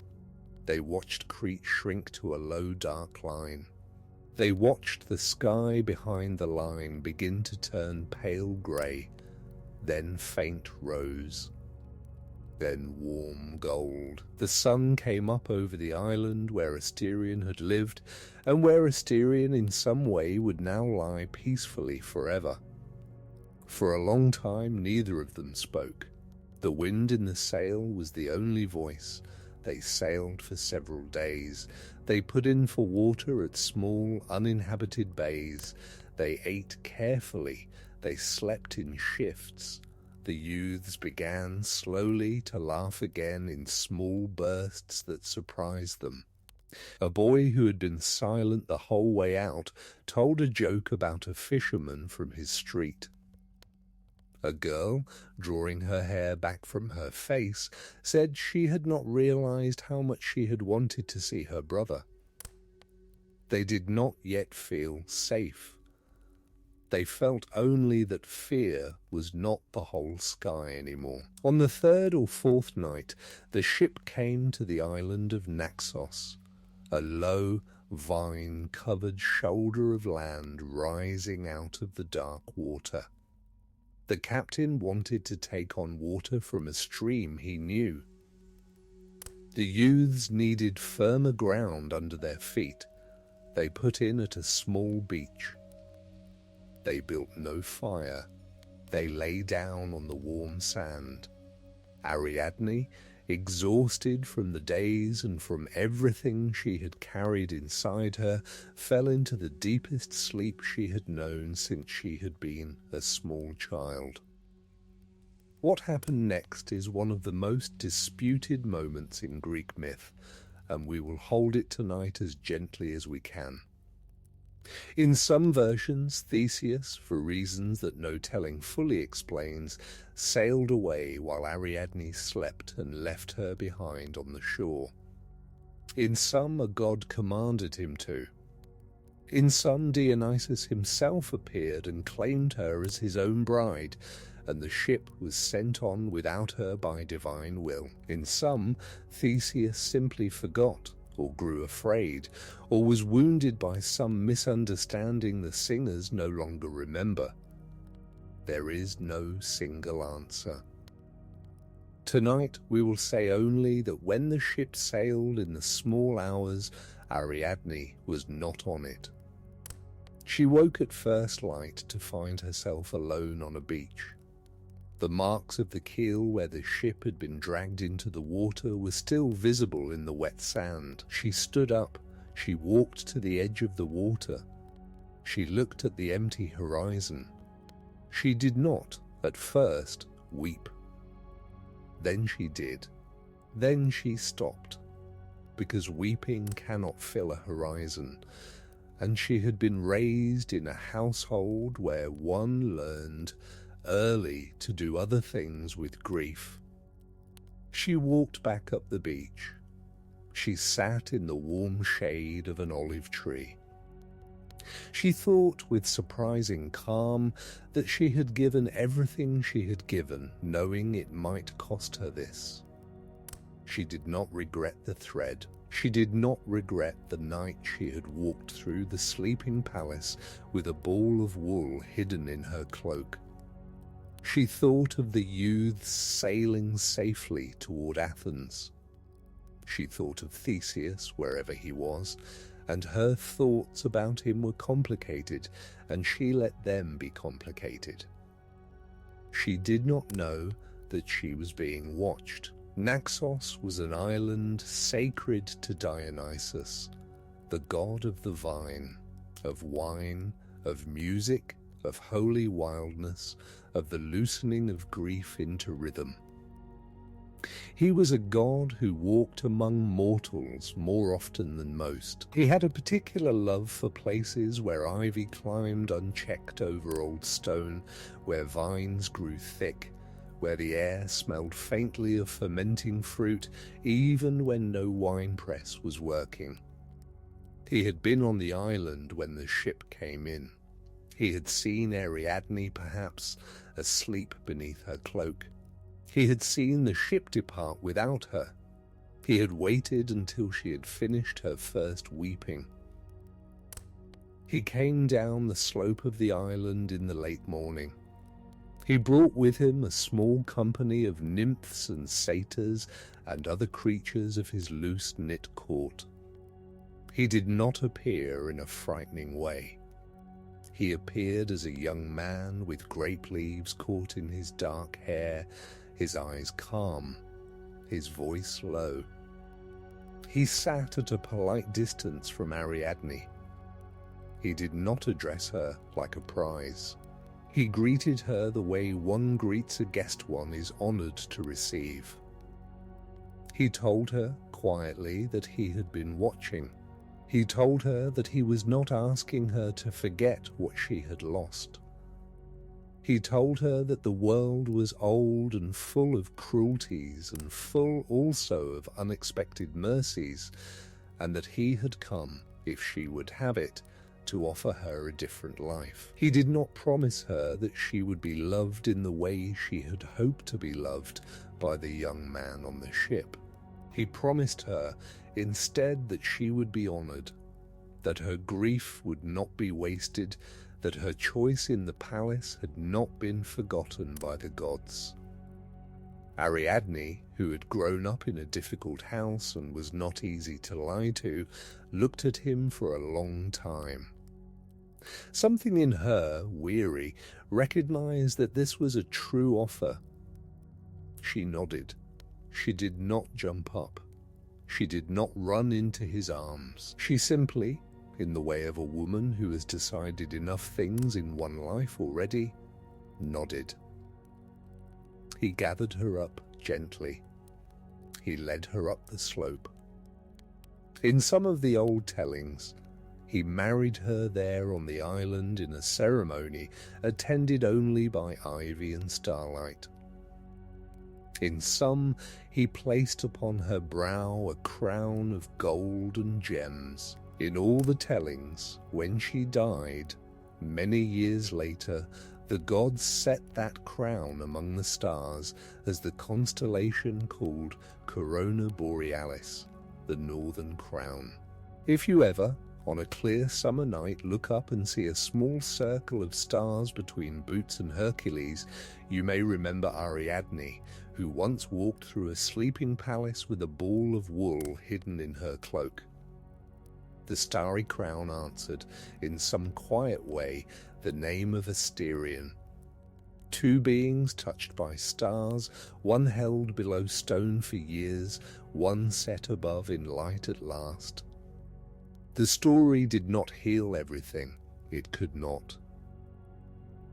They watched Crete shrink to a low dark line. They watched the sky behind the line begin to turn pale grey, then faint rose, then warm gold. The sun came up over the island where Asterion had lived, and where Asterion in some way would now lie peacefully forever. For a long time neither of them spoke. The wind in the sail was the only voice. They sailed for several days. They put in for water at small, uninhabited bays. They ate carefully. They slept in shifts. The youths began slowly to laugh again in small bursts that surprised them. A boy who had been silent the whole way out told a joke about a fisherman from his street. A girl, drawing her hair back from her face, said she had not realized how much she had wanted to see her brother. They did not yet feel safe. They felt only that fear was not the whole sky anymore. On the third or fourth night, the ship came to the island of Naxos, a low, vine-covered shoulder of land rising out of the dark water. The captain wanted to take on water from a stream he knew. The youths needed firmer ground under their feet. They put in at a small beach. They built no fire. They lay down on the warm sand. Ariadne, exhausted from the days and from everything she had carried inside her, fell into the deepest sleep she had known since she had been a small child. What happened next is one of the most disputed moments in Greek myth, and we will hold it tonight as gently as we can. In some versions, Theseus, for reasons that no telling fully explains, sailed away while Ariadne slept and left her behind on the shore. In some, a god commanded him to. In some, Dionysus himself appeared and claimed her as his own bride, and the ship was sent on without her by divine will. In some, Theseus simply forgot, or grew afraid, or was wounded by some misunderstanding the singers no longer remember. There is no single answer. Tonight we will say only that when the ship sailed in the small hours, Ariadne was not on it. She woke at first light to find herself alone on a beach. The marks of the keel where the ship had been dragged into the water were still visible in the wet sand. She stood up. She walked to the edge of the water. She looked at the empty horizon. She did not, at first, weep. Then she did. Then she stopped, because weeping cannot fill a horizon, and she had been raised in a household where one learned early to do other things with grief. She walked back up the beach. She sat in the warm shade of an olive tree. She thought with surprising calm that she had given everything she had given, knowing it might cost her this. She did not regret the thread. She did not regret the night she had walked through the sleeping palace with a ball of wool hidden in her cloak. She thought of the youths sailing safely toward Athens. She thought of Theseus wherever he was, and her thoughts about him were complicated, and she let them be complicated. She did not know that she was being watched. Naxos was an island sacred to Dionysus, the god of the vine, of wine, of music, of holy wildness, of the loosening of grief into rhythm. He was a god who walked among mortals more often than most. He had a particular love for places where ivy climbed unchecked over old stone, where vines grew thick, where the air smelled faintly of fermenting fruit, even when no winepress was working. He had been on the island when the ship came in. He had seen Ariadne, perhaps, asleep beneath her cloak. He had seen the ship depart without her. He had waited until she had finished her first weeping. He came down the slope of the island in the late morning. He brought with him a small company of nymphs and satyrs and other creatures of his loose-knit court. He did not appear in a frightening way. He appeared as a young man with grape leaves caught in his dark hair, his eyes calm, his voice low. He sat at a polite distance from Ariadne. He did not address her like a prize. He greeted her the way one greets a guest one is honored to receive. He told her quietly that he had been watching. He told her that he was not asking her to forget what she had lost. He told her that the world was old and full of cruelties and full also of unexpected mercies, and that he had come, if she would have it, to offer her a different life. He did not promise her that she would be loved in the way she had hoped to be loved by the young man on the ship. He promised her instead that she would be honored, that her grief would not be wasted, that her choice in the palace had not been forgotten by the gods. Ariadne, who had grown up in a difficult house and was not easy to lie to, looked at him for a long time. Something in her, weary, recognized that this was a true offer. She nodded. She did not jump up. She did not run into his arms. She simply, in the way of a woman who has decided enough things in one life already, nodded. He gathered her up gently. He led her up the slope. In some of the old tellings, he married her there on the island in a ceremony attended only by ivy and starlight. In some, he placed upon her brow a crown of gold and gems. In all the tellings, when she died, many years later, the gods set that crown among the stars as the constellation called Corona Borealis, the Northern Crown. If you ever, on a clear summer night, look up and see a small circle of stars between Bootes and Hercules, you may remember Ariadne, who once walked through a sleeping palace with a ball of wool hidden in her cloak. The starry crown answered, in some quiet way, the name of Asterion. Two beings touched by stars, one held below stone for years, one set above in light at last. The story did not heal everything, it could not.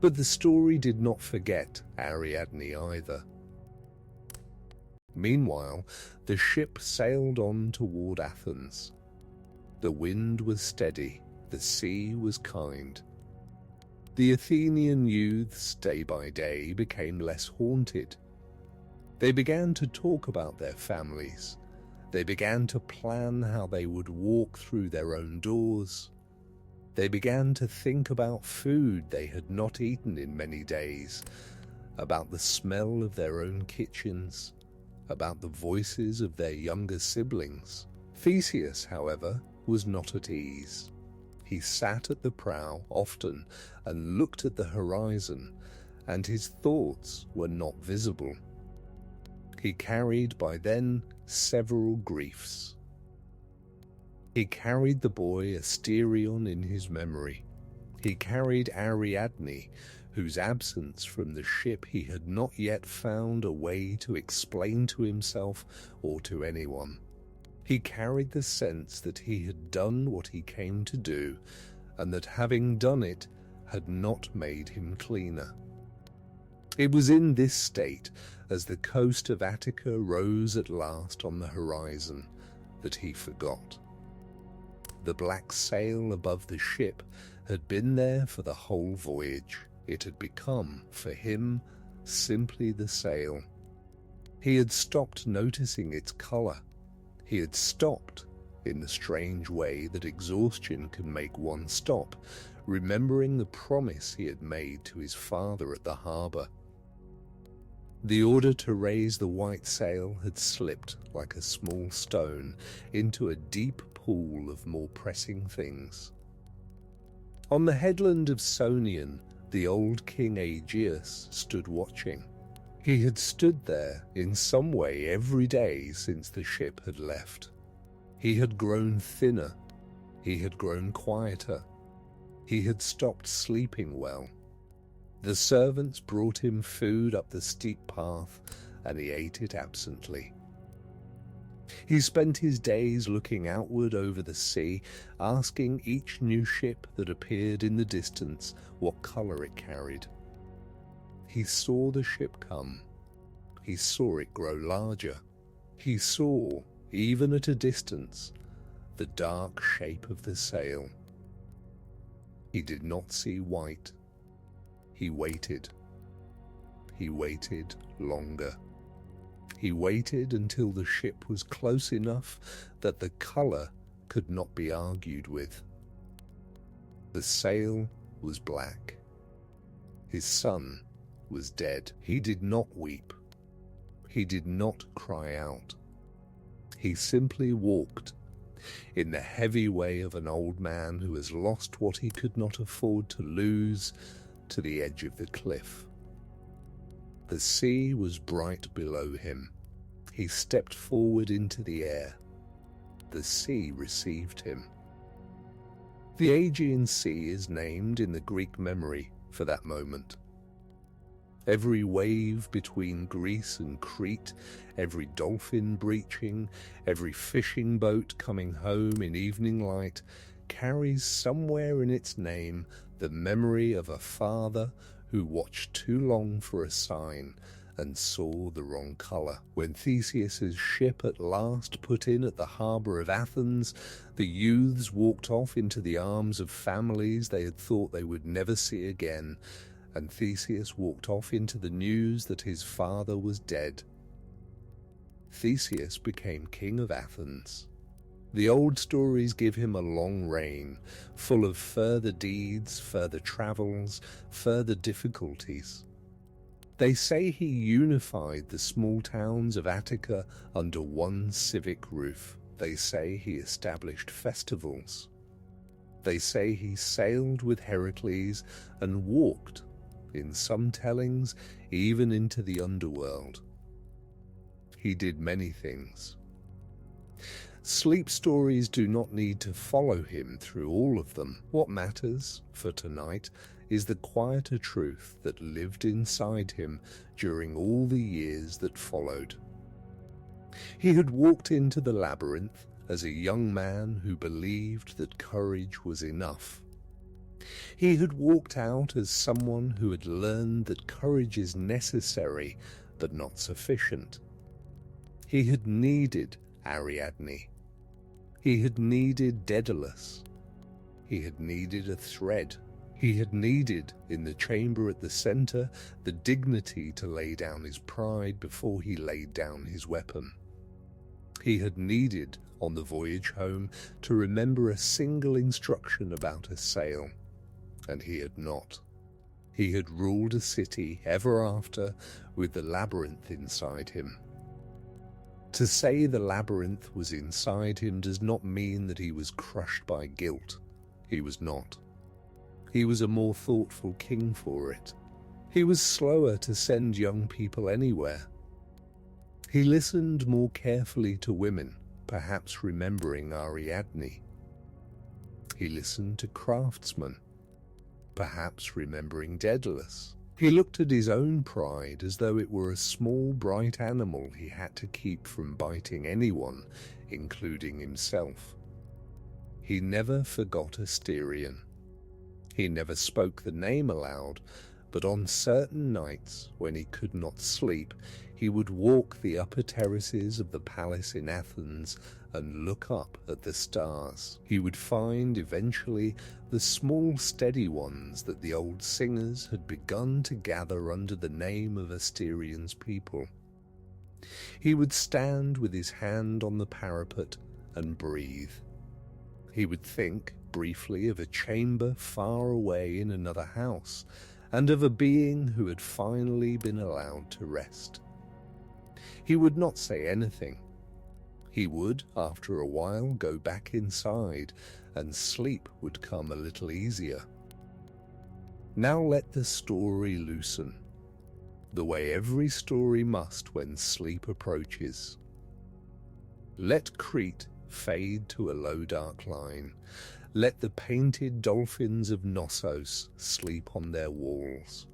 But the story did not forget Ariadne either. Meanwhile, the ship sailed on toward Athens. The wind was steady, the sea was kind. The Athenian youths, day by day, became less haunted. They began to talk about their families. They began to plan how they would walk through their own doors. They began to think about food they had not eaten in many days, about the smell of their own kitchens, about the voices of their younger siblings. Theseus, however, was not at ease. He sat at the prow often and looked at the horizon, and his thoughts were not visible. He carried by then several griefs. He carried the boy Asterion in his memory. He carried Ariadne, whose absence from the ship he had not yet found a way to explain to himself or to anyone. He carried the sense that he had done what he came to do, and that having done it had not made him cleaner. It was in this state, as the coast of Attica rose at last on the horizon, that he forgot. The black sail above the ship had been there for the whole voyage. It had become, for him, simply the sail. He had stopped noticing its colour. He had stopped, in the strange way that exhaustion can make one stop, remembering the promise he had made to his father at the harbour. The order to raise the white sail had slipped like a small stone into a deep pool of more pressing things. On the headland of Sonion, the old King Aegeus stood watching. He had stood there in some way every day since the ship had left. He had grown thinner. He had grown quieter. He had stopped sleeping well. The servants brought him food up the steep path, and he ate it absently. He spent his days looking outward over the sea, asking each new ship that appeared in the distance what colour it carried. He saw the ship come. He saw it grow larger. He saw, even at a distance, the dark shape of the sail. He did not see white. He waited. He waited longer. He waited until the ship was close enough that the colour could not be argued with. The sail was black. His son was dead. He did not weep. He did not cry out. He simply walked, in the heavy way of an old man who has lost what he could not afford to lose, to the edge of the cliff. The sea was bright below him. He stepped forward into the air. The sea received him. The Aegean Sea is named in the Greek memory for that moment. Every wave between Greece and Crete, every dolphin breaching, every fishing boat coming home in evening light, carries somewhere in its name the memory of a father who watched too long for a sign and saw the wrong colour. When Theseus's ship at last put in at the harbour of Athens, the youths walked off into the arms of families they had thought they would never see again, and Theseus walked off into the news that his father was dead. Theseus became king of Athens. The old stories give him a long reign, full of further deeds, further travels, further difficulties. They say he unified the small towns of Attica under one civic roof. They say he established festivals. They say he sailed with Heracles and walked, in some tellings, even into the underworld. He did many things. Sleep stories do not need to follow him through all of them. What matters, for tonight, is the quieter truth that lived inside him during all the years that followed. He had walked into the labyrinth as a young man who believed that courage was enough. He had walked out as someone who had learned that courage is necessary but not sufficient. He had needed Ariadne. He had needed Daedalus. He had needed a thread. He had needed, in the chamber at the centre, the dignity to lay down his pride before he laid down his weapon. He had needed, on the voyage home to remember a single instruction about a sail, and he had not. He had ruled a city ever after with the labyrinth inside him. To say the labyrinth was inside him does not mean that he was crushed by guilt. He was not. He was a more thoughtful king for it. He was slower to send young people anywhere. He listened more carefully to women, perhaps remembering Ariadne. He listened to craftsmen, perhaps remembering Daedalus. He looked at his own pride as though it were a small, bright animal he had to keep from biting anyone, including himself. He never forgot Asterion. He never spoke the name aloud, but on certain nights, when he could not sleep, he would walk the upper terraces of the palace in Athens and look up at the stars. He would find, eventually, the small steady ones that the old singers had begun to gather under the name of Asterion's people. He would stand with his hand on the parapet and breathe. He would think, briefly, of a chamber far away in another house, and of a being who had finally been allowed to rest. He would not say anything. He would, after a while, go back inside, and sleep would come a little easier. Now let the story loosen, the way every story must when sleep approaches. Let Crete fade to a low dark line. Let the painted dolphins of Naxos sleep on their walls.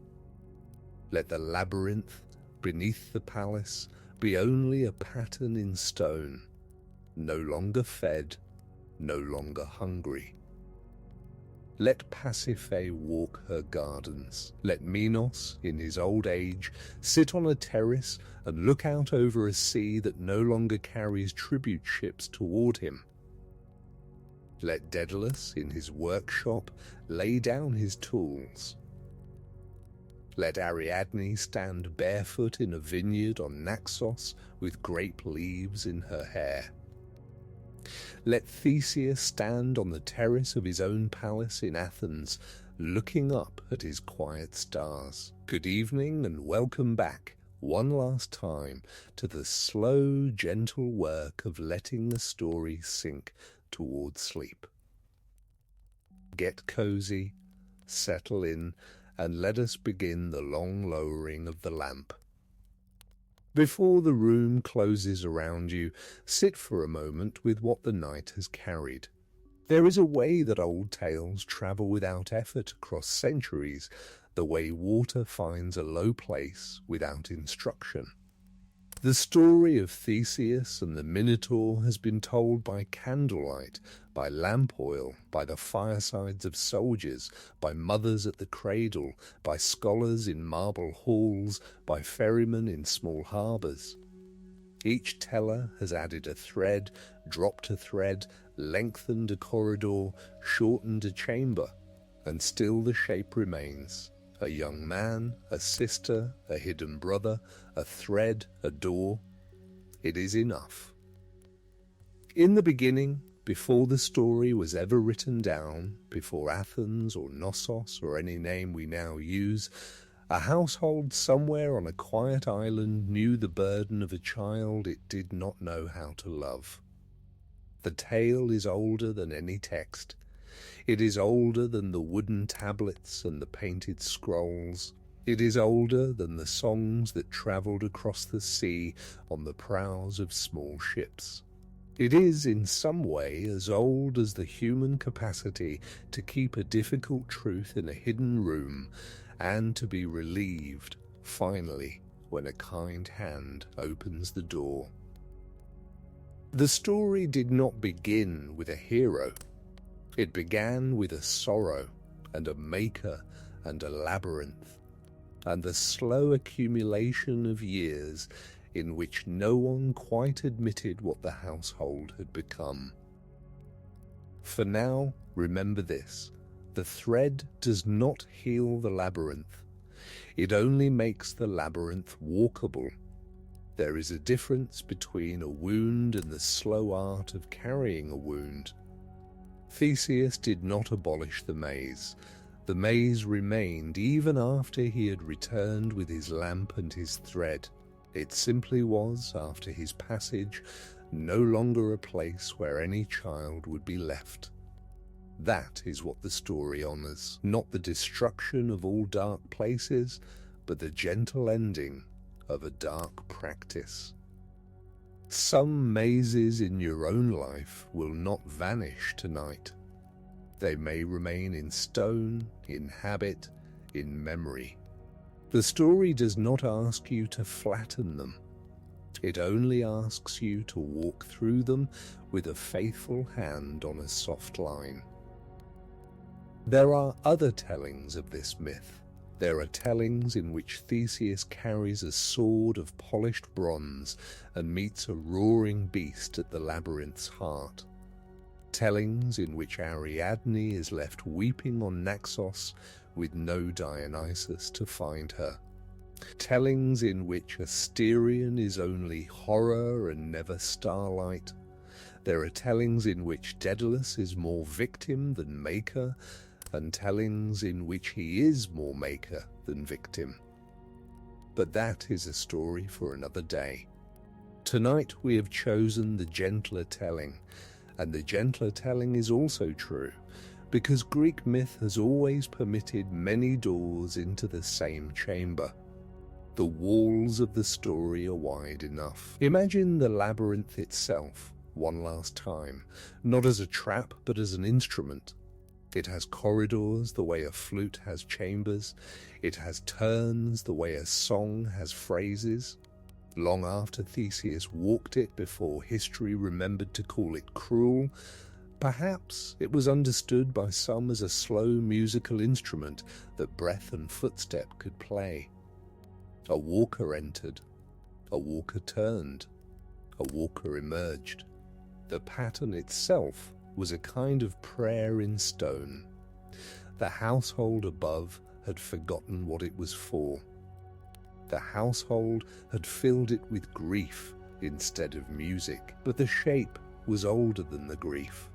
Let the labyrinth beneath the palace be only a pattern in stone, no longer fed, no longer hungry. Let Pasiphae walk her gardens. Let Minos, in his old age, sit on a terrace and look out over a sea that no longer carries tribute ships toward him. Let Daedalus, in his workshop, lay down his tools. Let Ariadne stand barefoot in a vineyard on Naxos with grape leaves in her hair. Let Theseus stand on the terrace of his own palace in Athens, looking up at his quiet stars. Good evening and welcome back, one last time, to the slow, gentle work of letting the story sink towards sleep. Get cozy, settle in, and let us begin the long lowering of the lamp. Before the room closes around you, sit for a moment with what the night has carried. There is a way that old tales travel without effort across centuries, the way water finds a low place without instruction. The story of Theseus and the Minotaur has been told by candlelight, by lamp oil, by the firesides of soldiers, by mothers at the cradle, by scholars in marble halls, by ferrymen in small harbours. Each teller has added a thread, dropped a thread, lengthened a corridor, shortened a chamber, and still the shape remains. A young man, a sister, a hidden brother, a thread, a door. It is enough. In the beginning, before the story was ever written down, before Athens or Naxos or any name we now use, a household somewhere on a quiet island knew the burden of a child it did not know how to love. The tale is older than any text. It is older than the wooden tablets and the painted scrolls. It is older than the songs that travelled across the sea on the prows of small ships. It is, in some way, as old as the human capacity to keep a difficult truth in a hidden room and to be relieved, finally, when a kind hand opens the door. The story did not begin with a hero. It began with a sorrow, and a maker, and a labyrinth, and the slow accumulation of years in which no one quite admitted what the household had become. For now, remember this: the thread does not heal the labyrinth. It only makes the labyrinth walkable. There is a difference between a wound and the slow art of carrying a wound. Theseus did not abolish the maze. The maze remained even after he had returned with his lamp and his thread. It simply was, after his passage, no longer a place where any child would be left. That is what the story honors, not the destruction of all dark places, but the gentle ending of a dark practice. Some mazes in your own life will not vanish tonight. They may remain in stone, in habit, in memory. The story does not ask you to flatten them. It only asks you to walk through them with a faithful hand on a soft line. There are other tellings of this myth. There are tellings in which Theseus carries a sword of polished bronze and meets a roaring beast at the labyrinth's heart. Tellings in which Ariadne is left weeping on Naxos with no Dionysus to find her. Tellings in which Asterion is only horror and never starlight. There are tellings in which Daedalus is more victim than maker, and tellings in which he is more maker than victim. But that is a story for another day. Tonight we have chosen the gentler telling, and the gentler telling is also true, because Greek myth has always permitted many doors into the same chamber. The walls of the story are wide enough. Imagine the labyrinth itself, one last time, not as a trap but as an instrument. It has corridors the way a flute has chambers. It has turns the way a song has phrases. Long after Theseus walked it, before history remembered to call it cruel, perhaps it was understood by some as a slow musical instrument that breath and footstep could play. A walker entered, a walker turned, a walker emerged. The pattern itself was a kind of prayer in stone. The household above had forgotten what it was for. The household had filled it with grief instead of music, but the shape was older than the grief.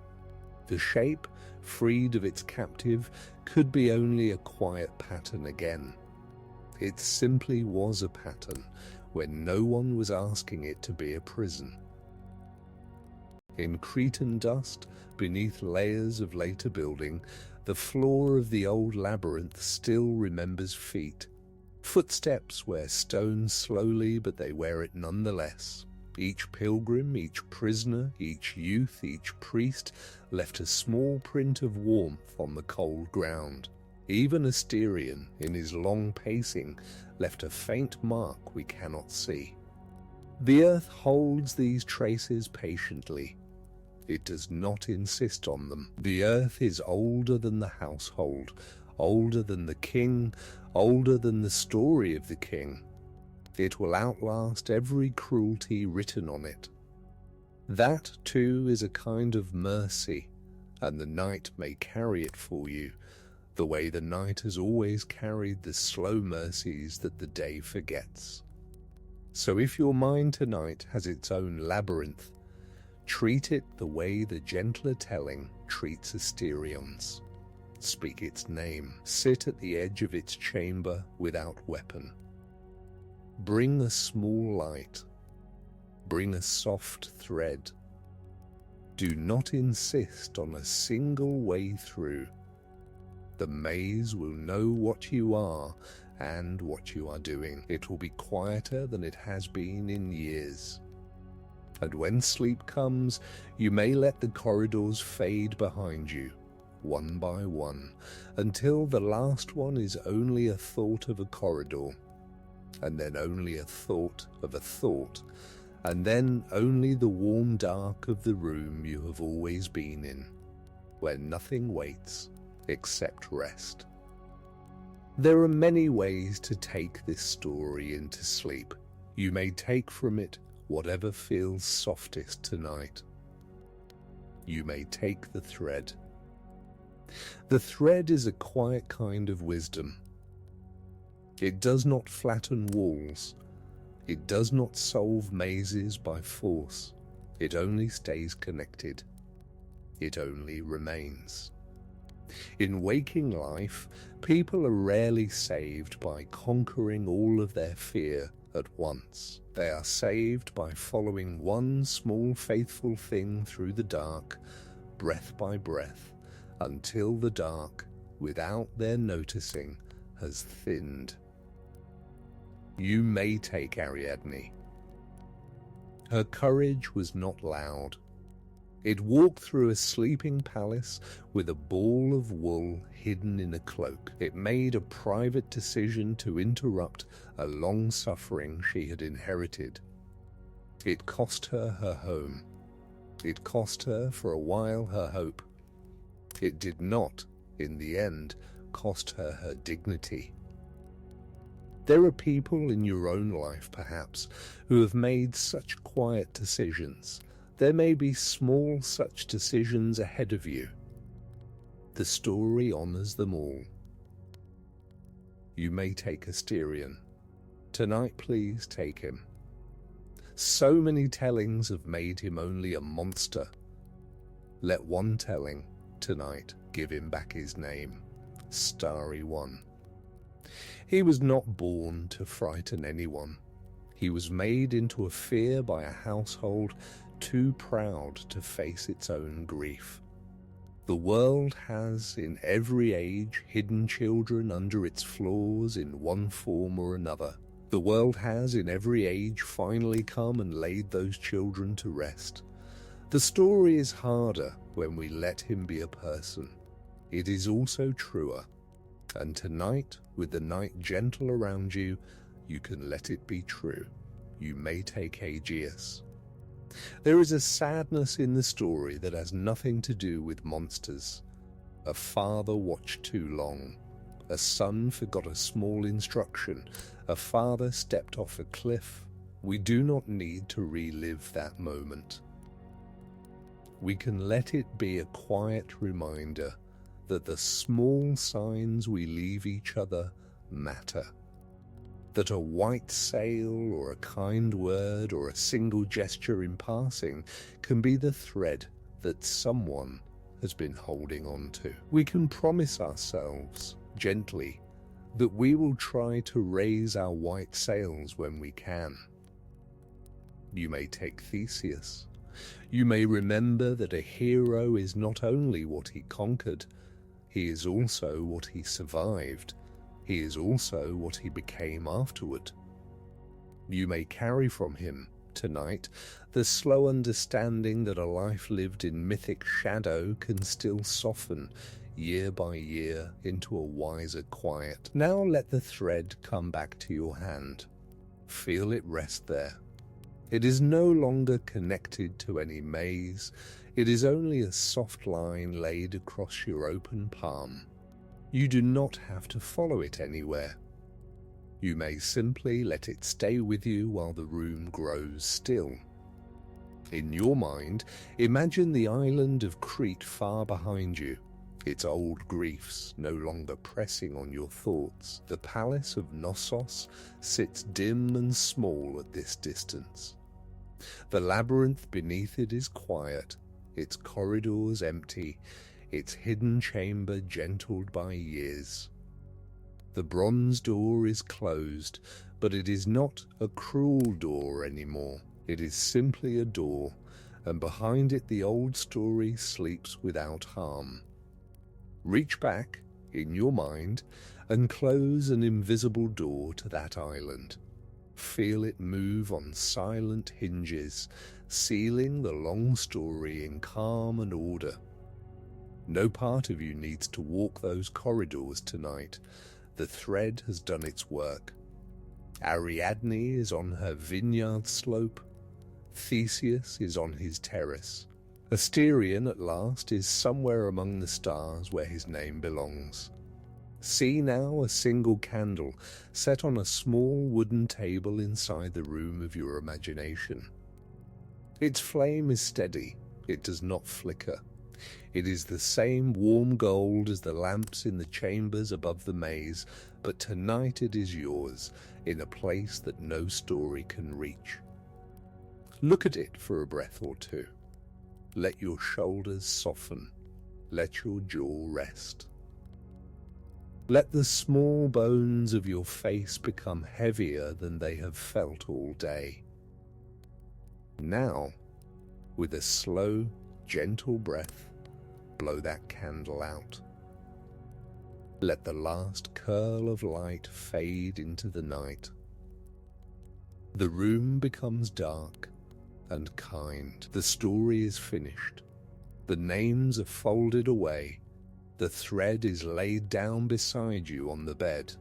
The shape, freed of its captive, could be only a quiet pattern again. It simply was a pattern when no one was asking it to be a prison. In Cretan dust, beneath layers of later building, the floor of the old labyrinth still remembers feet. Footsteps wear stone slowly, but they wear it nonetheless. Each pilgrim, each prisoner, each youth, each priest left a small print of warmth on the cold ground. Even Asterion, in his long pacing, left a faint mark we cannot see. The earth holds these traces patiently. It does not insist on them. The earth is older than the household, older than the king, older than the story of the king. It will outlast every cruelty written on it. That, too, is a kind of mercy, and the night may carry it for you, the way the night has always carried the slow mercies that the day forgets. So if your mind tonight has its own labyrinth, treat it the way the gentler telling treats Asterion's. Speak its name. Sit at the edge of its chamber without weapon. Bring a small light. Bring a soft thread. Do not insist on a single way through. The maze will know what you are and what you are doing. It will be quieter than it has been in years. And when sleep comes, you may let the corridors fade behind you, one by one, until the last one is only a thought of a corridor, and then only a thought of a thought, and then only the warm dark of the room you have always been in, where nothing waits except rest. There are many ways to take this story into sleep. You may take from it whatever feels softest tonight. You may take the thread. The thread is a quiet kind of wisdom. It does not flatten walls. It does not solve mazes by force. It only stays connected. It only remains. In waking life, people are rarely saved by conquering all of their fear at once. They are saved by following one small faithful thing through the dark, breath by breath, until the dark, without their noticing, has thinned. You may take Ariadne. Her courage was not loud. It walked through a sleeping palace with a ball of wool hidden in a cloak. It made a private decision to interrupt a long suffering she had inherited. It cost her her home. It cost her for a while her hope. It did not, in the end, cost her her dignity. There are people in your own life, perhaps, who have made such quiet decisions. There may be small such decisions ahead of you. The story honors them all. You may take Asterion. Tonight, please take him. So many tellings have made him only a monster. Let one telling, tonight, give him back his name, Starry One. He was not born to frighten anyone. He was made into a fear by a household too proud to face its own grief. The world has, in every age, hidden children under its floors in one form or another. The world has, in every age, finally come and laid those children to rest. The story is harder when we let him be a person. It is also truer. And tonight, with the night gentle around you, you can let it be true. You may take Aegeus. There is a sadness in the story that has nothing to do with monsters. A father watched too long. A son forgot a small instruction. A father stepped off a cliff. We do not need to relive that moment. We can let it be a quiet reminder that the small signs we leave each other matter. That a white sail or a kind word or a single gesture in passing can be the thread that someone has been holding on to. We can promise ourselves, gently, that we will try to raise our white sails when we can. You may take Theseus. You may remember that a hero is not only what he conquered, he is also what he survived. He is also what he became afterward. You may carry from him, tonight, the slow understanding that a life lived in mythic shadow can still soften, year by year, into a wiser quiet. Now let the thread come back to your hand. Feel it rest there. It is no longer connected to any maze. It is only a soft line laid across your open palm. You do not have to follow it anywhere. You may simply let it stay with you while the room grows still. In your mind, imagine the island of Crete far behind you, its old griefs no longer pressing on your thoughts. The palace of Naxos sits dim and small at this distance. The labyrinth beneath it is quiet, its corridors empty, its hidden chamber gentled by years. The bronze door is closed, but it is not a cruel door anymore. It is simply a door, and behind it the old story sleeps without harm. Reach back, in your mind, and close an invisible door to that island. Feel it move on silent hinges, sealing the long story in calm and order. No part of you needs to walk those corridors tonight. The thread has done its work. Ariadne is on her vineyard slope. Theseus is on his terrace. Asterion, at last, is somewhere among the stars where his name belongs. See now a single candle set on a small wooden table inside the room of your imagination. Its flame is steady. It does not flicker. It is the same warm gold as the lamps in the chambers above the maze, but tonight it is yours, in a place that no story can reach. Look at it for a breath or two. Let your shoulders soften. Let your jaw rest. Let the small bones of your face become heavier than they have felt all day. Now, with a slow, gentle breath, blow that candle out. Let the last curl of light fade into the night. The room becomes dark and kind. The story is finished. The names are folded away. The thread is laid down beside you on the bed.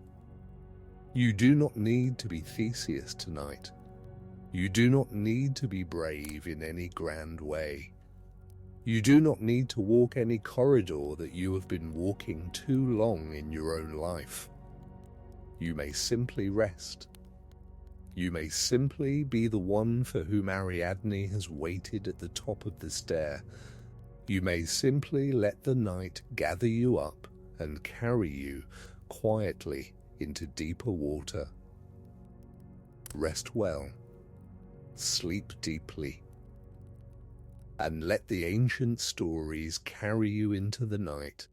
You do not need to be Theseus tonight. You do not need to be brave in any grand way. You do not need to walk any corridor that you have been walking too long in your own life. You may simply rest. You may simply be the one for whom Ariadne has waited at the top of the stair. You may simply let the night gather you up and carry you quietly into deeper water. Rest well, sleep deeply, and let the ancient stories carry you into the night